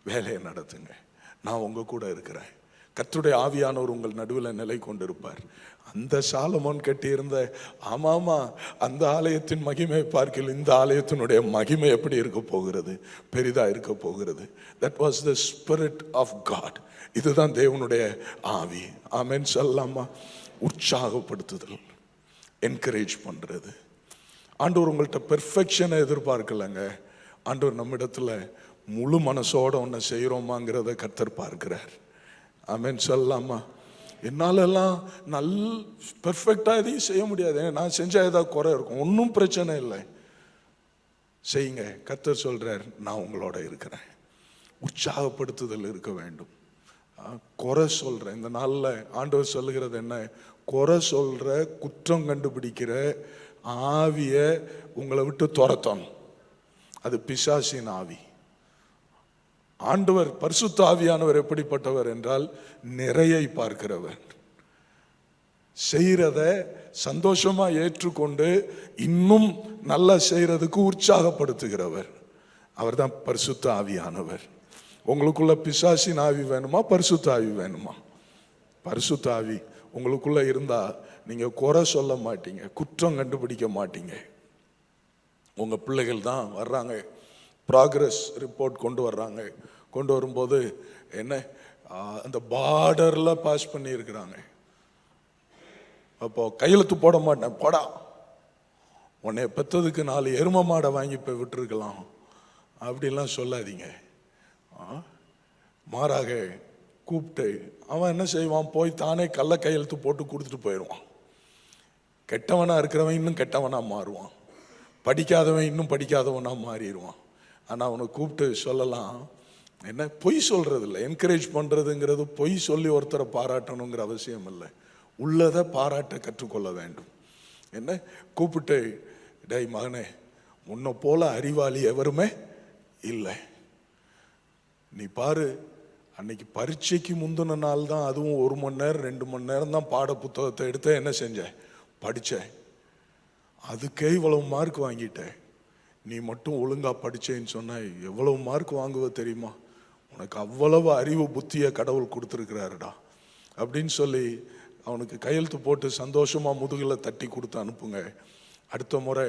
வேலையை நடத்துங்க, நான் உங்க கூட இருக்கிறேன், கர்த்தருடைய ஆவியானவர் உங்கள் நடுவில் நிலை கொண்டிருப்பார். அந்த சாலமோன் கட்டியிருந்த ஆமாமா அந்த ஆலயத்தின் மகிமை பார்க்கல இந்த ஆலயத்தினுடைய மகிமை எப்படி இருக்க போகிறது, பெரிதா இருக்க போகிறது. That was the spirit of God. இதுதான் தேவனுடைய ஆவி. ஆமென் சொல்லலாமா? உற்சாகப்படுத்துதல், என்கரேஜ் பண்றது. ஆண்டவர் உங்கள்கிட்ட பெர்ஃபெக்ஷனை எதிர்பார்க்கலங்க. ஆண்டவர் நம்மிடத்துல முழு மனசோட ஒன்று செய்கிறோமாங்கிறத கர்த்தர் பார்க்கிறார். ஆமென் சொல்லலாமா? என்னாலெல்லாம் பெர்ஃபெக்டாக எதையும் செய்ய முடியாது, நான் செஞ்சால் ஏதாவது குறை இருக்கும், ஒன்றும் பிரச்சனை இல்லை, செய்யுங்க. கர்த்தர் சொல்றார், நான் உங்களோட இருக்கிறேன். உற்சாகப்படுத்துதல் இருக்க வேண்டும். குறை சொல்கிறேன் இந்த நாளில் ஆண்டவர் சொல்லுகிறது என்ன, குறை சொல்கிற குற்றம் கண்டுபிடிக்கிற ஆவியை உங்களை விட்டு துரத்தணும். அது பிசாசின் ஆவி. ஆண்டவர் பரிசுத்த ஆவியானவர் எப்படிப்பட்டவர் என்றால் நிறையை பார்க்கிறவர், செய்கிறத சந்தோஷமா ஏற்றுக்கொண்டு இன்னும் நல்லா செய்யறதுக்கு உற்சாகப்படுத்துகிறவர். அவர் தான் பரிசுத்த ஆவியானவர். உங்களுக்குள்ள பிசாசின் ஆவி வேணுமா, பரிசுத்த ஆவி வேணுமா? பரிசுத்த ஆவி உங்களுக்குள்ள இருந்தா நீங்க குறை சொல்ல மாட்டீங்க, குற்றம் கண்டுபிடிக்க மாட்டீங்க. உங்க பிள்ளைகள் தான் வர்றாங்க, ப்ராக்ரஸ் ரிப்போர்ட் கொண்டு வர்றாங்க. கொண்டு வரும்போது என்ன, அந்த பார்டர்ல பாஸ் பண்ணி இருக்கிறாங்க. அப்போ கையெழுத்து போட மாட்டேன், போடா, உன்னை பெற்றதுக்கு 4 எரும மாடை வாங்கி போய் விட்டுருக்கலாம் அப்படிலாம் சொல்லாதீங்க. மாறாக கூப்பிட்டு அவன் என்ன செய்வான், போய் தானே கள்ள கையெழுத்து போட்டு கொடுத்துட்டு போயிடுவான். கெட்டவனா இருக்கிறவன் இன்னும் கெட்டவனா மாறுவான், படிக்காதவன் இன்னும் படிக்காதவனா மாறிடுவான். ஆனால் அவனை கூப்பிட்டு சொல்லலாம், என்ன பொய் சொல்றது இல்லை, என்கரேஜ் பண்றதுங்கிறது பொய் சொல்லி ஒருத்தரை பாராட்டணுங்கிற அவசியம் இல்லை, உள்ளதை பாராட்ட கற்றுக்கொள்ள வேண்டும். என்ன கூப்பிட்டு, டேய் மகனே, உன்னை போல அறிவாளி எவருமே இல்லை, நீ பாரு, அன்னைக்கு பரீட்சைக்கு முந்தின நாள் தான், அதுவும் 1 மணி நேரம் 2 மணி நேரம் தான் பாட புத்தகத்தை எடுத்த, என்ன செஞ்சேன், படித்தேன், அதுக்கே இவ்வளவு மார்க் வாங்கிட்டேன், நீ மட்டும் ஒழுங்கா படிச்சேன்னு சொன்னா எவ்வளவு மார்க் வாங்குவ தெரியுமா, உனக்கு அவ்வளவு அறிவு புத்தியை கடவுள் கொடுத்துருக்கிறாருடா அப்படின்னு சொல்லி அவனுக்கு கையெழுத்து போட்டு சந்தோஷமா முதுகில் தட்டி கொடுத்து அனுப்புங்க. அடுத்த முறை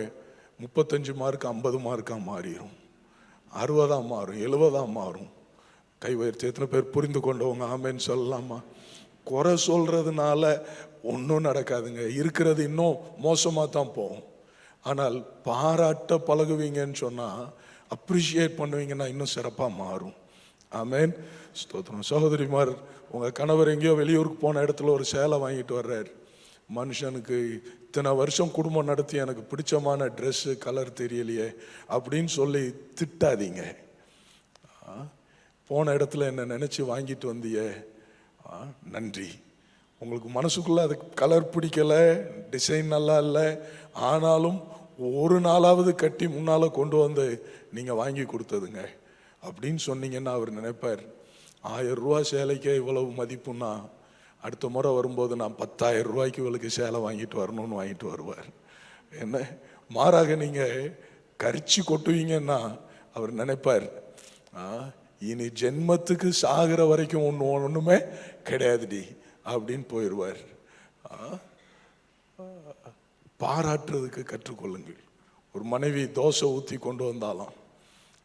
35 மார்க் 50 மார்க்கா மாறிடும், 60 மாறும், 70 மாறும். கை உயர்த்தி எத்தனை பேர் புரிந்து கொண்டவங்க ஆமேன்னு சொல்லலாமா? குறை சொல்றதுனால ஒன்றும் நடக்காதுங்க, இருக்கிறது இன்னும் மோசமாக தான் போகும். ஆனால் பாராட்ட பழகுவீங்கன்னு சொன்னால், அப்ரிஷியேட் பண்ணுவீங்கன்னா இன்னும் சிறப்பாக மாறும். ஆமேன், ஸ்தோத்திரம். சகோதரிமார், உங்கள் கணவர் எங்கேயோ வெளியூருக்கு போன இடத்துல ஒரு சேலை வாங்கிட்டு வர்றார். மனுஷனுக்கு இத்தனை வருஷம் குடும்பம் நடத்தி எனக்கு பிடிச்சமான ட்ரெஸ்ஸு கலர் தெரியலையே அப்படின்னு சொல்லி திட்டாதீங்க. போன இடத்துல என்ன நினச்சி வாங்கிட்டு வந்தியே, நன்றி. உங்களுக்கு மனசுக்குள்ள அது கலர் பிடிக்கலை, டிசைன் நல்லா இல்லை, ஆனாலும் ஒரு நாளாவது கட்டி முன்னால் கொண்டு வந்து நீங்கள் வாங்கி கொடுத்ததுங்க அப்படின்னு சொன்னீங்கன்னா அவர் நினைப்பார், 1000 ரூபா சேலைக்கே இவ்வளவு மதிப்புன்னா அடுத்த முறை வரும்போது நான் 10,000 ரூபாய்க்கு இவளுக்கு சேலை வாங்கிட்டு வரணும்னு வாங்கிட்டு வருவார். என்ன மாறாக நீங்கள் கரிச்சு கொட்டுவீங்கன்னா அவர் நினைப்பார், இனி ஜென்மத்துக்கு சாகிற வரைக்கும் ஒன்றுமே கிடையாதுடி அப்படின்னு போயிடுவார். பாராட்டுறதுக்கு கற்றுக்கொள்ளுங்கள். ஒரு மனைவி தோசை ஊற்றி கொண்டு வந்தாலாம்,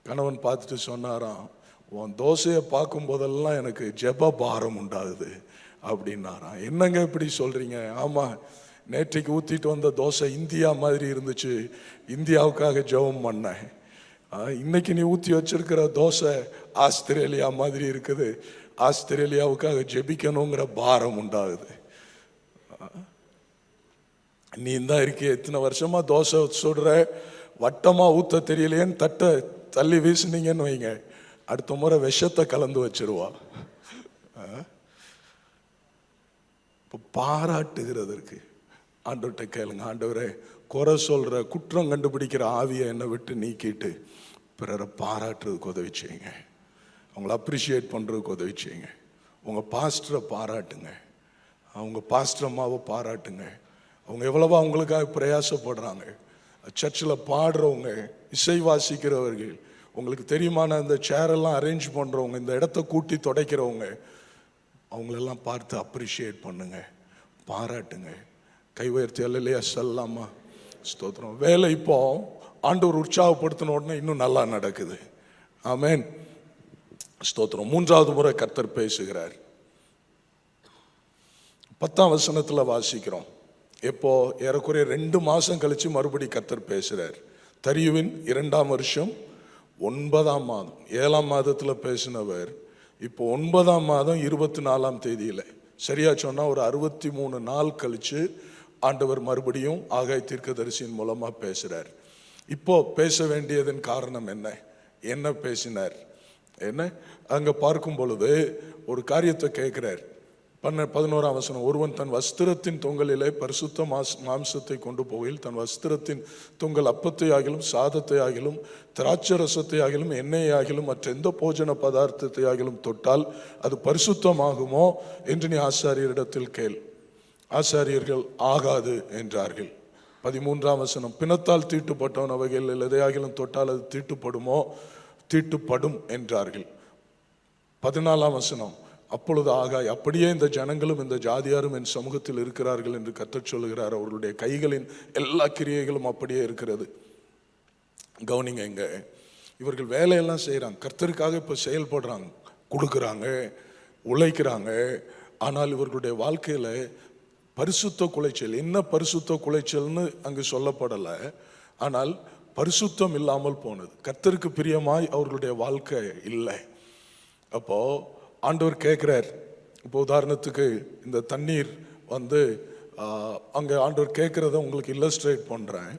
கணவன் பார்த்துட்டு சொன்னாராம், உன் தோசையை பார்க்கும் போதெல்லாம் எனக்கு ஜெப பாரம் உண்டாகுது அப்படின்னாராம். என்னங்க இப்படி சொல்றீங்க? ஆமா, நேற்றைக்கு ஊற்றிட்டு வந்த தோசை இந்தியா மாதிரி இருந்துச்சு, இந்தியாவுக்காக ஜெபம் பண்ணேன். இன்னைக்கு நீ ஊற்றி வச்சிருக்கிற தோசை ஆஸ்திரேலியா மாதிரி இருக்குது, ஆஸ்திரேலியாவுக்காக ஜெபிக்கணுங்கிற பாரம் உண்டாகுது. நீ தான் இருக்கிய இத்தனை வருஷமா தோசை சுடுற, வட்டமா ஊத்த தெரியலையேன்னு தட்டை தள்ளி வீசுனீங்கன்னு வைங்க, அடுத்த முறை விஷத்தை கலந்து வச்சிருவா. இப்போ பாராட்டுகிறதற்கு ஆண்டவர்கிட்ட கேளுங்க, ஆண்டவரே, குறை சொல்ற குற்றம் கண்டுபிடிக்கிற ஆவியை என்னை விட்டு நீக்கிட்டு பிறரை பாராட்டுறதுக்கு உதவி செய்யுங்க, அவங்கள அப்ரிஷியேட் பண்ணுறதுக்கு உதவி செய்யுங்க. உங்கள் பாஸ்டரை பாராட்டுங்க, அவங்க பாஸ்டர் அம்மாவை பாராட்டுங்க, அவங்க எவ்வளவோ அவங்களுக்காக பிரயாசப்படுறாங்க. சர்ச்சில் பாடுறவங்க, இசை வாசிக்கிறவர்கள், உங்களுக்கு தெரியுமான இந்த சேரெல்லாம் அரேஞ்ச் பண்ணுறவங்க, இந்த இடத்த கூட்டி துடைக்கிறவங்க, அவங்களெல்லாம் பார்த்து அப்ரிஷியேட் பண்ணுங்க, பாராட்டுங்க. கை உயர்த்தி அல்லையா சொல்லலாமா? ஸ்தோத்திரம். வேலை இப்போ ஆண்டவர் உற்சாகப்படுத்தின உடனே இன்னும் நல்லா நடக்குது. ஆமேன், ஸ்தோத்திரம். 3வது முறை கர்த்தர் பேசுகிறார். 10ஆம் வசனத்தில் வாசிக்கிறோம். எப்போ ஏறக்குறைய 2 மாதம் கழிச்சு மறுபடி கர்த்தர் பேசுகிறார். தரியுவின் 2ஆம் வருஷம் 9ஆம் மாதம், 7ஆம் மாதத்தில் பேசினவர் இப்போ 9ஆம் மாதம் 24ஆம் தேதியில், சரியா சொன்னால் ஒரு 63 நாள் கழிச்சு ஆண்டவர் மறுபடியும் ஆகாய் தீர்க்கதரிசியின் மூலமாக பேசுகிறார். இப்போ பேச வேண்டியதன் காரணம் என்ன, என்ன பேசினார், என்ன அங்கே பார்க்கும் பொழுது ஒரு காரியத்தை கேட்கிறார். 11ஆம் வசனம், ஒருவன் தன் வஸ்திரத்தின் தொங்கலிலே பரிசுத்த மாம்சத்தை கொண்டு போகையில் தன் வஸ்திரத்தின் தொங்கல் அப்பத்தை ஆகிலும் சாதத்தை ஆகிலும் திராட்சை ரசத்தை ஆகிலும் எண்ணெய் ஆகிலும் மற்ற எந்த போஜன பதார்த்தத்தை ஆகிலும் தொட்டால் அது பரிசுத்தமாகுமோ என்று நீ ஆசாரியரிடத்தில் கேள். ஆசாரியர்கள் ஆகாது என்றார்கள். 13ஆம் வசனம், பிணத்தால் தீட்டுப்பட்டவன் அவைகள் எதையாகிலும் தொட்டால் அது தீட்டுப்படுமோ, தீட்டுப்படும் என்றார்கள். 14ஆம் வசனம், அப்பொழுது ஆகாய், அப்படியே இந்த ஜனங்களும் இந்த ஜாதியாரும் என் சமூகத்தில் இருக்கிறார்கள் என்று கர்த்தர் சொல்லுகிறார். அவர்களுடைய கைகளின் எல்லா கிரியைகளும் அப்படியே இருக்கிறது. கவனிங்க, இங்க இவர்கள் வேலையெல்லாம் செய்கிறாங்க, கர்த்தருக்காக இப்போ செயல்படுறாங்க, கொடுக்குறாங்க, உழைக்கிறாங்க. ஆனால் இவர்களுடைய வாழ்க்கையில் பரிசுத்த குலைச்சல், என்ன பரிசுத்த குலைச்சல்னு அங்கு சொல்லப்படலை. ஆனால் பரிசுத்தம் இல்லாமல் போனது, கர்த்தருக்கு பிரியமாய் அவர்களுடைய வாழ்க்கை இல்லை. அப்போ ஆண்டவர் கேட்குறார். இப்போ உதாரணத்துக்கு இந்த தண்ணீர் வந்து அங்கே ஆண்டவர் கேட்குறத உங்களுக்கு இல்லஸ்ட்ரேட் பண்ணுறேன்.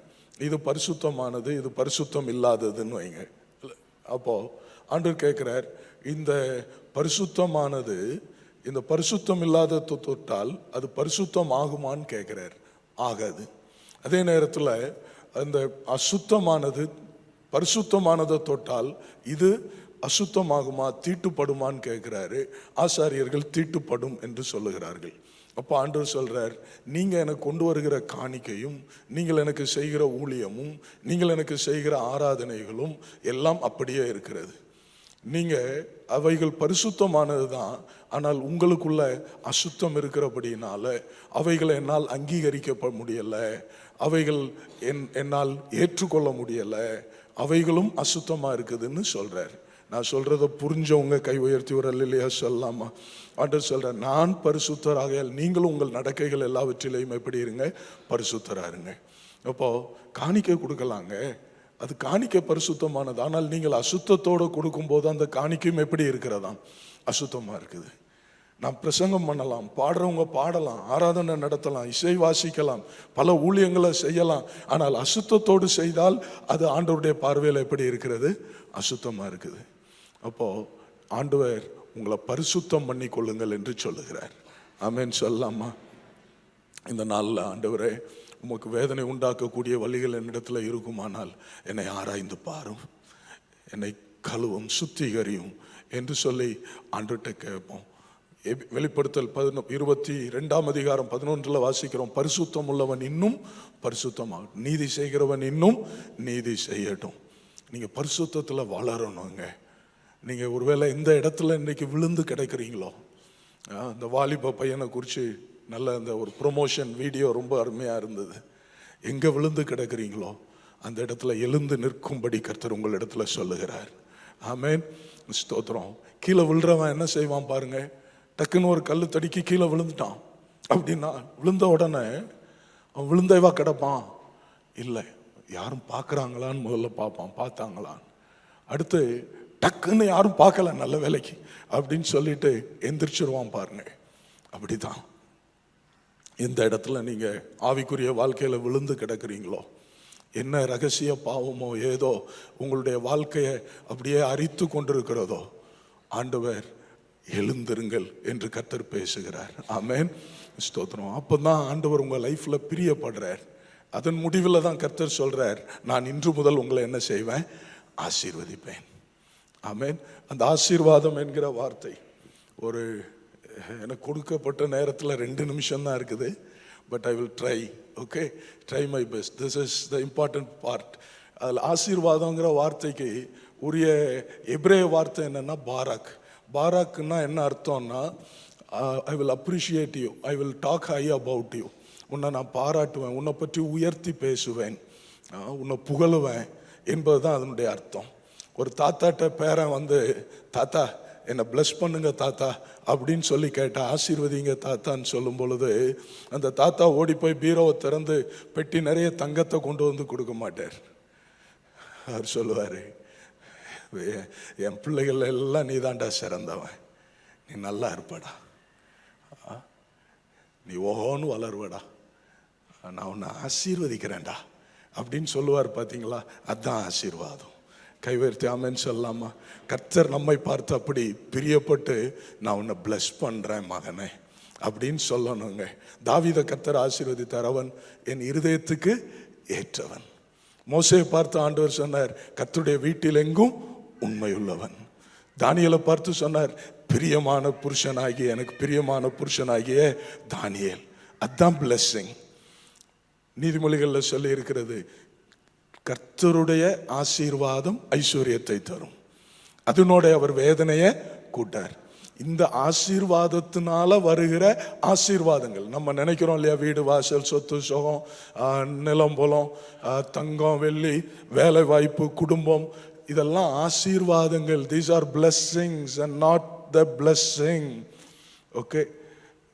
இது பரிசுத்தமானது, இது பரிசுத்தம் இல்லாததுன்னு வைங்க. அப்போது ஆண்டவர் கேட்குறார், இந்த பரிசுத்தமானது இந்த பரிசுத்தம் இல்லாத தொட்டால் அது பரிசுத்தம் ஆகுமான்னு கேட்குறார். ஆகாது. அதே நேரத்தில் அந்த அசுத்தமானது பரிசுத்தமானதை தொட்டால் இது அசுத்தமாகுமா, தீட்டுப்படுமான்னு கேட்குறாரு. ஆசாரியர்கள் தீட்டுப்படும் என்று சொல்லுகிறார்கள். அப்போ ஆண்டவர் சொல்றார், நீங்கள் எனக்கு கொண்டு வருகிற காணிக்கையும் நீங்கள் எனக்கு செய்கிற ஊழியமும் நீங்கள் எனக்கு செய்கிற ஆராதனைகளும் எல்லாம் அப்படியே இருக்கிறது. நீங்கள் அவைகள் பரிசுத்தமானது தான், ஆனால் உங்களுக்குள்ள அசுத்தம் இருக்கிறபடினால அவைகளை என்னால் அங்கீகரிக்க முடியலை, அவைகள் என்னால் ஏற்றுக்கொள்ள முடியலை, அவைகளும் அசுத்தமாக இருக்குதுன்னு சொல்கிறார். நான் சொல்கிறத புரிஞ்சவங்க கை உயர்த்தி ஒரு அல்லேலூயா சொல்லலாமா? ஆண்டவர் சொல்கிறார், நான் பரிசுத்தராக, நீங்களும் உங்கள் நடக்கைகள் எல்லாவற்றிலையும் எப்படி இருங்க, பரிசுத்தராக இருங்க. அப்போது காணிக்கை கொடுக்கலாங்க, அது காணிக்கை பரிசுத்தமானது. ஆனால் நீங்கள் அசுத்தத்தோடு கொடுக்கும்போது அந்த காணிக்கையும் எப்படி இருக்கிறதாம், அசுத்தமாக இருக்குது. நாம் பிரசங்கம் பண்ணலாம், பாடுறவங்க பாடலாம், ஆராதனை நடத்தலாம், இசை வாசிக்கலாம், பல ஊழியங்களை செய்யலாம். ஆனால் அசுத்தத்தோடு செய்தால் அது ஆண்டவருடைய பார்வையில் எப்படி இருக்கிறது, அசுத்தமாக இருக்குது. அப்போது ஆண்டவர் உங்களை பரிசுத்தம் பண்ணி கொள்ளுங்கள் என்று சொல்லுகிறார். ஆமென் சொல்லலாமா? இந்த நாளில் ஆண்டவரே, உமக்கு வேதனை உண்டாக்கக்கூடிய வழிகள் என்னிடத்தில் இருக்குமானால் என்னை ஆராய்ந்து பாரும், என்னை கழுவும், சுத்திகரியும் என்று சொல்லி ஆண்டவர்கிட்ட கேட்போம். வெளிப்படுத்தல் 22ஆம் அதிகாரம் 11 வாசிக்கிறோம், பரிசுத்தம் உள்ளவன் இன்னும் பரிசுத்தமாகும், நீதி செய்கிறவன் இன்னும் நீதி செய்யட்டும். நீங்கள் பரிசுத்தத்தில் வளரணுங்க. நீங்கள் ஒருவேளை இந்த இடத்துல இன்றைக்கி விழுந்து கிடைக்கிறீங்களோ, இந்த வாலிப பையனை குறித்து நல்ல அந்த ஒரு ப்ரொமோஷன் வீடியோ ரொம்ப அருமையாக இருந்தது. எங்கே விழுந்து கிடக்கிறீங்களோ அந்த இடத்துல எழுந்து நிற்கும்படி கர்த்தர் உங்கள் இடத்துல சொல்லுகிறார். ஆமென், ஸ்தோத்திரம். கீழே விழுறவன் என்ன செய்வான் பாருங்க, டக்குன்னு ஒரு கல் தடிக்கி கீழே விழுந்துட்டான் அப்படின்னா விழுந்த உடனே அவன் விழுந்தவா கிடப்பான்? இல்லை, யாரும் பார்க்குறாங்களான்னு முதல்ல பார்ப்பான், பார்த்தாங்களான்னு. அடுத்து டக்குன்னு யாரும் பார்க்கல, நல்ல வேலைக்கு அப்படின்னு சொல்லிட்டு எந்திரிச்சிருவான் பாருங்க. அப்படிதான் இந்த இடத்துல நீங்கள் ஆவிக்குரிய வாழ்க்கையில் விழுந்து கிடக்கிறீங்களோ, என்ன ரகசிய பாவமோ ஏதோ உங்களுடைய வாழ்க்கையை அப்படியே அரித்து கொண்டிருக்கிறதோ, ஆண்டவர் எழுந்திருங்கள் என்று கர்த்தர் பேசுகிறார். ஆமென், ஸ்தோத்திரம். அப்போ தான் ஆண்டவர் உங்கள் லைஃப்பில் பிரியப்படுறார். அதன் முடிவில் தான் கர்த்தர் சொல்கிறார், நான் இன்று முதல் உங்களை என்ன செய்வேன், ஆசீர்வதிப்பேன். ஆமென். அந்த ஆசீர்வாதம் என்கிற வார்த்தை ஒரு எனக்கு கொடுக்கப்பட்ட நேரத்தில் 2 நிமிஷம் தான் இருக்குது. But I will try, okay, try my best. This is the important part. அதில் ஆசீர்வாதங்கிற வார்த்தைக்கு உரிய எபிரேய வார்த்தை என்னென்னா பாராக். பாராக்குன்னா என்ன அர்த்தம்னா, I will appreciate you, I will talk high about you. உன்னை நான் பாராட்டுவேன், உன்னை பற்றி உயர்த்தி பேசுவேன், உன்னை புகழுவேன் என்பது தான் அதனுடைய அர்த்தம். ஒரு தாத்தாட்ட பேரன் வந்து, தாத்தா என்னை பிளஸ் பண்ணுங்க தாத்தா அப்படின்னு சொல்லி கேட்டால், ஆசீர்வதிங்க தாத்தான்னு சொல்லும் பொழுது அந்த தாத்தா ஓடி போய் பீரோவை திறந்து பெட்டி நிறைய தங்கத்தை கொண்டு வந்து கொடுக்க மாட்டார். அவர் சொல்லுவார், என் பிள்ளைகள் எல்லாம் நீ தாண்டா சிறந்தவன், நீ நல்லா இருப்படா, நீ ஓஹோன்னு வளருவடா, நான் உன்னை ஆசீர்வதிக்கிறேன்டா அப்படின்னு சொல்லுவார். பார்த்தீங்களா, அதுதான் ஆசீர்வாதம். கைவேர்த்தி ஆமென் சொல்லலாமா? கர்த்தர் நம்மை பார்த்து அப்படி பிரியப்பட்டு, நான் உன்னை பிளஸ் பண்ணுறேன் மகனே அப்படின்னு சொல்லணுங்க. தாவீதை கர்த்தர் ஆசீர்வதித்தார், அவன் என் இருதயத்துக்கு ஏற்றவன். மோசேயை பார்த்து ஆண்டவர் சொன்னார், கர்த்தருடைய வீட்டில் எங்கும் உண்மையுள்ளவன். தானியேலை பார்த்து சொன்னார், பிரியமான புருஷனாகிய, எனக்கு பிரியமான புருஷனாகிய தானியேல். அதுதான் பிளஸ்ஸிங். நீதிமொழிகளில் சொல்லி இருக்கிறது, கர்த்தருடைய ஆசீர்வாதம் ஐஸ்வர்யத்தை தரும். அதனோட அவர் வேதனையை கூட்டார். இந்த ஆசீர்வாதத்தினால வருகிற ஆசீர்வாதங்கள் நம்ம நினைக்கிறோம் இல்லையா, வீடு வாசல் சொத்து சுகம் நிலம் புலம் தங்கம் வெள்ளி வேலை வாய்ப்பு குடும்பம், இதெல்லாம் ஆசீர்வாதங்கள். These are blessings and not the blessing. Okay,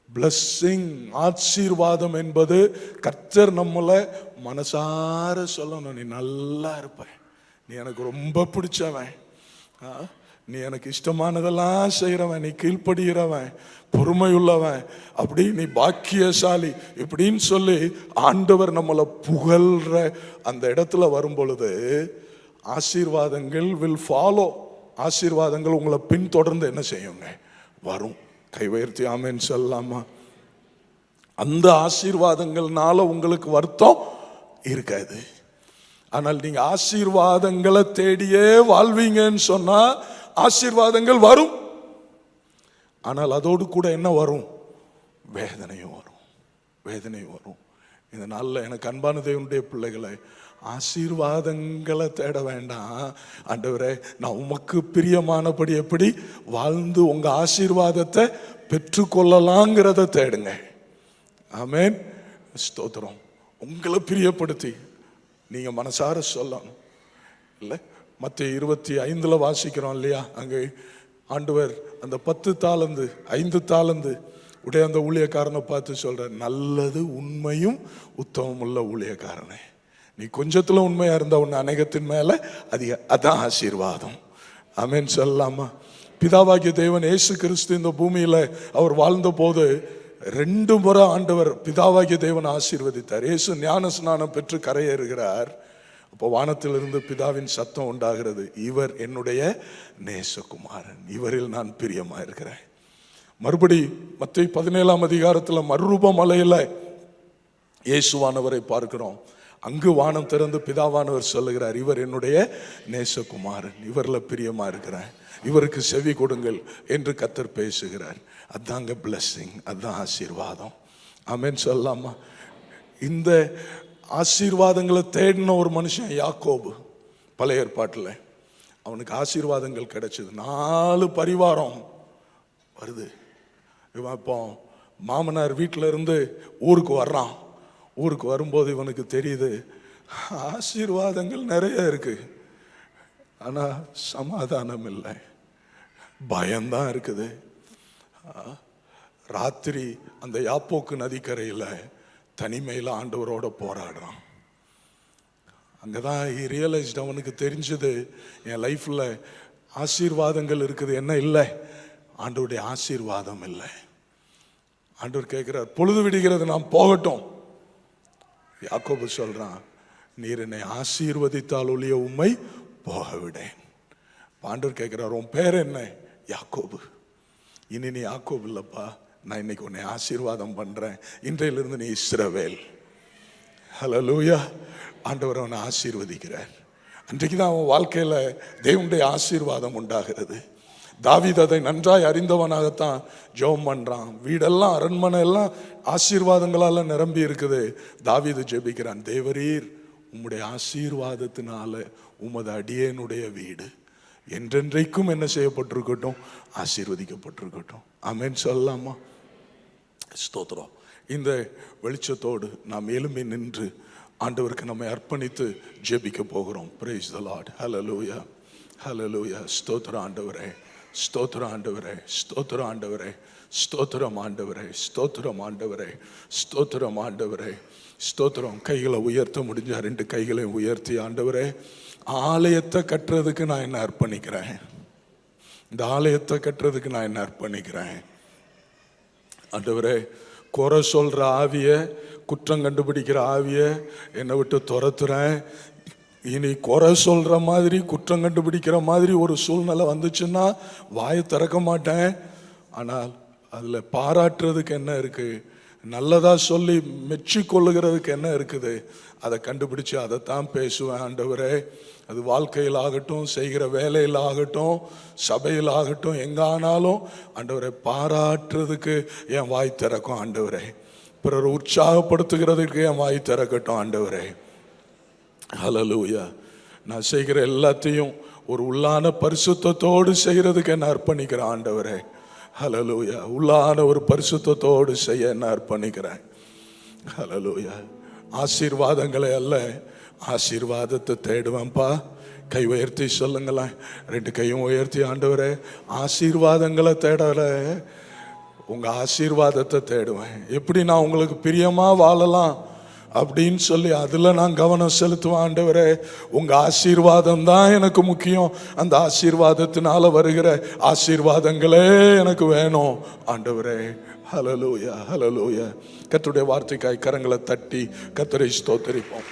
blessing ஆசீர்வாதம் என்பது கர்த்தர் நம்மளை மனசார சொல்லணும், நீ நல்லா இருப்ப, நீ எனக்கு ரொம்ப பிடிச்சவன், நீ எனக்கு இஷ்டமானதெல்லாம் செய்கிறவன், நீ கீழ்ப்படுகிறவன், பொறுமையுள்ளவன், அப்படி நீ பாக்கியசாலி இப்படின்னு சொல்லி ஆண்டவர் நம்மளை புகழ்ற அந்த இடத்துல வரும் பொழுது ஆசீர்வாதங்கள் will follow. ஆசீர்வாதங்கள் உங்களை பின்தொடர்ந்து என்ன செய்யுங்க, வரும். கை உயர்த்தி ஆமென் சொல்லலாமா? அந்த ஆசீர்வாதங்கள்னால உங்களுக்கு வருத்தம் இருக்காது. ஆனால் நீங்க ஆசீர்வாதங்களை தேடியே வாழ்வீங்கன்னு சொன்னா ஆசீர்வாதங்கள் வரும். ஆனால் அதோடு கூட என்ன வரும், வேதனையும் வரும், வேதனையும் வரும். இந்த நாளில் எனக்கு அன்பான தேவனுடைய பிள்ளைகளை, ஆசீர்வாதங்களை தேட வேண்டாம். ஆண்டவரே, நான் உமக்கு பிரியமானபடி எப்படி வாழ்ந்து உங்க ஆசீர்வாதத்தை பெற்றுக்கொள்ளலாங்கிறத தேடுங்க. ஆமென், ஸ்தோத்திரம். உங்களை பிரியப்படுத்தி நீங்க மனசார சொல்லணும். இல்லை, மத்தேயு 25 வாசிக்கிறோம் இல்லையா, அங்கே ஆண்டவர் அந்த 10 தாலந்து 5 தாலந்து உடைய அந்த ஊழியக்காரனை பார்த்து சொல்ற, நல்லது உண்மையும் உத்தமம் உள்ள ஊழியக்காரனே, நீ கொஞ்சத்துல உண்மையா இருந்தா உன்னை அநேகத்தின் மேல அதிக, அதான் ஆசீர்வாதம். ஆமென் சொல்லலாமா? பிதாவாகிய தேவன் இயேசு கிறிஸ்து இந்த பூமியில அவர் வாழ்ந்த போது 2 முறை ஆண்டவர் பிதாவாகிய தேவன் ஆசீர்வதித்தார். இயேசு ஞான ஸ்நானம் பெற்று கரையேறுகிறார். அப்போ வானத்திலிருந்து பிதாவின் சத்தம் உண்டாகிறது, இவர் என்னுடைய நேசகுமாரன், இவரில் நான் பிரியமா இருக்கிறேன். மறுபடி மத்தேயு 17 அதிகாரத்தில் மறுரூப மலையில இயேசுவானவரை பார்க்கிறோம். அங்கு வானம் திறந்து பிதாவானவர் சொல்லுகிறார், இவர் என்னுடைய நேசகுமாரன், இவரில் பிரியமா இருக்கிறேன், இவருக்கு செவி கொடுங்கள் என்று கர்த்தர் பேசுகிறார். அதாங்க பிளஸ்ஸிங், அதான் ஆசீர்வாதம். ஆமென் சொல்லலாமா? இந்த ஆசீர்வாதங்களை தேடின ஒரு மனுஷன் யாக்கோபு. பழைய ஏற்பாட்டில் அவனுக்கு ஆசீர்வாதங்கள் கிடைச்சது. 4 பரிவாரம் வருது. இவன் இப்போ மாமனார் வீட்டில் இருந்து ஊருக்கு வர்றான். ஊருக்கு வரும்போது இவனுக்கு தெரியுது ஆசீர்வாதங்கள் நிறைய இருக்கு, ஆனா சமாதானம் இல்லை, பயம்தான் இருக்குது. ராத்திரி அந்த யாப்போக்கு நதிக்கரையில் தனிமையில் ஆண்டவரோட போராடுறான். அங்கதான் ரியலைஸ்ட், அவனுக்கு தெரிஞ்சது என் லைஃப்ல ஆசீர்வாதங்கள் இருக்குது, என்ன இல்லை, ஆண்டவருடைய ஆசீர்வாதம் இல்லை. ஆண்டவர் கேட்கிறார், பொழுது விடுகிறது, நான் போகட்டும். யாக்கோபு சொல்றான், நீர் என்னை ஆசீர்வதித்தால் ஒழிய உம்மை போக விடேன். ஆண்டவர் கேட்கிறார், உன் பேர் என்ன? யாக்கோபு. இனி நீ யாக்கோபு இல்லப்பா, நான் இன்னைக்கு உன்னை ஆசீர்வாதம் பண்றேன், இன்றையிலிருந்து நீ இஸ்ரவேல். ஹல்லேலூயா. ஆண்டவர் அவனை ஆசீர்வதிக்கிறார். அன்றைக்கு தான் அவன் வாழ்க்கையில தேவனுடைய ஆசீர்வாதம் உண்டாகிறது. தாவீது அதை நன்றாய் அறிந்தவனாகத்தான் ஜெபம் பண்றான். வீடெல்லாம் அரண்மனை எல்லாம் ஆசீர்வாதங்களால நிரம்பி இருக்குது. தாவீது ஜெபிக்கிறான், தேவரீர் உம்முடைய ஆசீர்வாதத்தினால உமது அடியேனுடைய வீடு என்றென்றைக்கும் என்ன செய்யப்பட்டிருக்கட்டும், ஆசீர்வதிக்கப்பட்டிருக்கட்டும். ஆமென் சொல்லலாமா? ஸ்தோத்திரம். இந்த வெளிச்சத்தோடு நாம் எழும்பி நின்று ஆண்டவருக்கு நம்மை அர்ப்பணித்து ஜெபிக்க போகிறோம். Praise the lord. Hallelujah, hallelujah. ஸ்தோத்திரம் ஆண்டவரே, ஸ்தோத்திரம் ஆண்டவரே, ஸ்தோத்திரம் ஆண்டவரே, ஸ்தோத்திரம் ஆண்டவரே, ஸ்தோத்திரம் ஆண்டவரே, ஸ்தோத்திரம் ஆண்டவரே, ஸ்தோத்திரம். கைகளை உயர்த்த முடிஞ்சா 2 கைகளையும் உயர்த்தி, ஆண்டவரே ஆலயத்தை கட்டுறதுக்கு நான் என்ன அர்ப்பணிக்கிறேன், இந்த ஆலயத்தை கட்டுறதுக்கு நான் என்ன அர்ப்பணிக்கிறேன். ஆண்டவரே, குறை சொல்ற ஆவிய, குற்றம் கண்டுபிடிக்கிற ஆவிய என்னை விட்டு துரத்துறேன். இனி குறை சொல்ற மாதிரி குற்றம் கண்டுபிடிக்கிற மாதிரி ஒரு சூழ்நிலை வந்துச்சுன்னா வாயை திறக்க மாட்டேன். ஆனால் அதுல பாராட்டுறதுக்கு என்ன இருக்கு, நல்லதா சொல்லி மெச்சி கொள்ளுகிறதுக்கு என்ன இருக்குது, அதை கண்டுபிடிச்சு அதைத்தான் பேசுவேன். ஆண்டவரே, அது வாழ்க்கையில் ஆகட்டும், செய்கிற வேலையில் ஆகட்டும், சபையில் ஆகட்டும், எங்க ஆனாலும் ஆண்டவரை பாராட்டுறதுக்கு என் வாய் திறக்கும். ஆண்டவரே, பிறர் உற்சாகப்படுத்துகிறதுக்கு என் வாய் திறக்கட்டும். ஆண்டவரே, ஹல்லேலூயா. நான் செய்கிற எல்லாத்தையும் ஒரு உள்ளான பரிசுத்தத்தோடு செய்யறதுக்கு என்ன அர்ப்பணிக்கிறேன் ஆண்டவரே. ஹல்லேலூயா. உள்ளான ஒரு பரிசுத்தத்தோடு செய்ய என்ன அர்ப்பணிக்கிறேன். ஹல்லேலூயா. ஆசீர்வாதங்களை அல்ல, ஆசீர்வாதத்தை தேடுவேன்ப்பா. கை உயர்த்தி சொல்லுங்களேன். 2 கையும் உயர்த்தி, ஆண்டவரே ஆசீர்வாதங்களை தேடல, உங்க ஆசீர்வாதத்தை தேடுவேன். எப்படி நான் உங்களுக்கு பிரியமா வாழலாம் அப்படின்னு சொல்லி அதில் நான் கவனம் செலுத்துவேன். ஆண்டவரே உங்க ஆசீர்வாதம் தான் எனக்கு முக்கியம். அந்த ஆசீர்வாதத்தினால வருகிற ஆசீர்வாதங்களே எனக்கு வேணும் ஆண்டவரே. ஹல்லேலூயா, ஹல்லேலூயா. கர்த்தருடைய வார்த்தைக்காய் கரங்களை தட்டி கர்த்தரை ஸ்தோத்திரிப்போம்.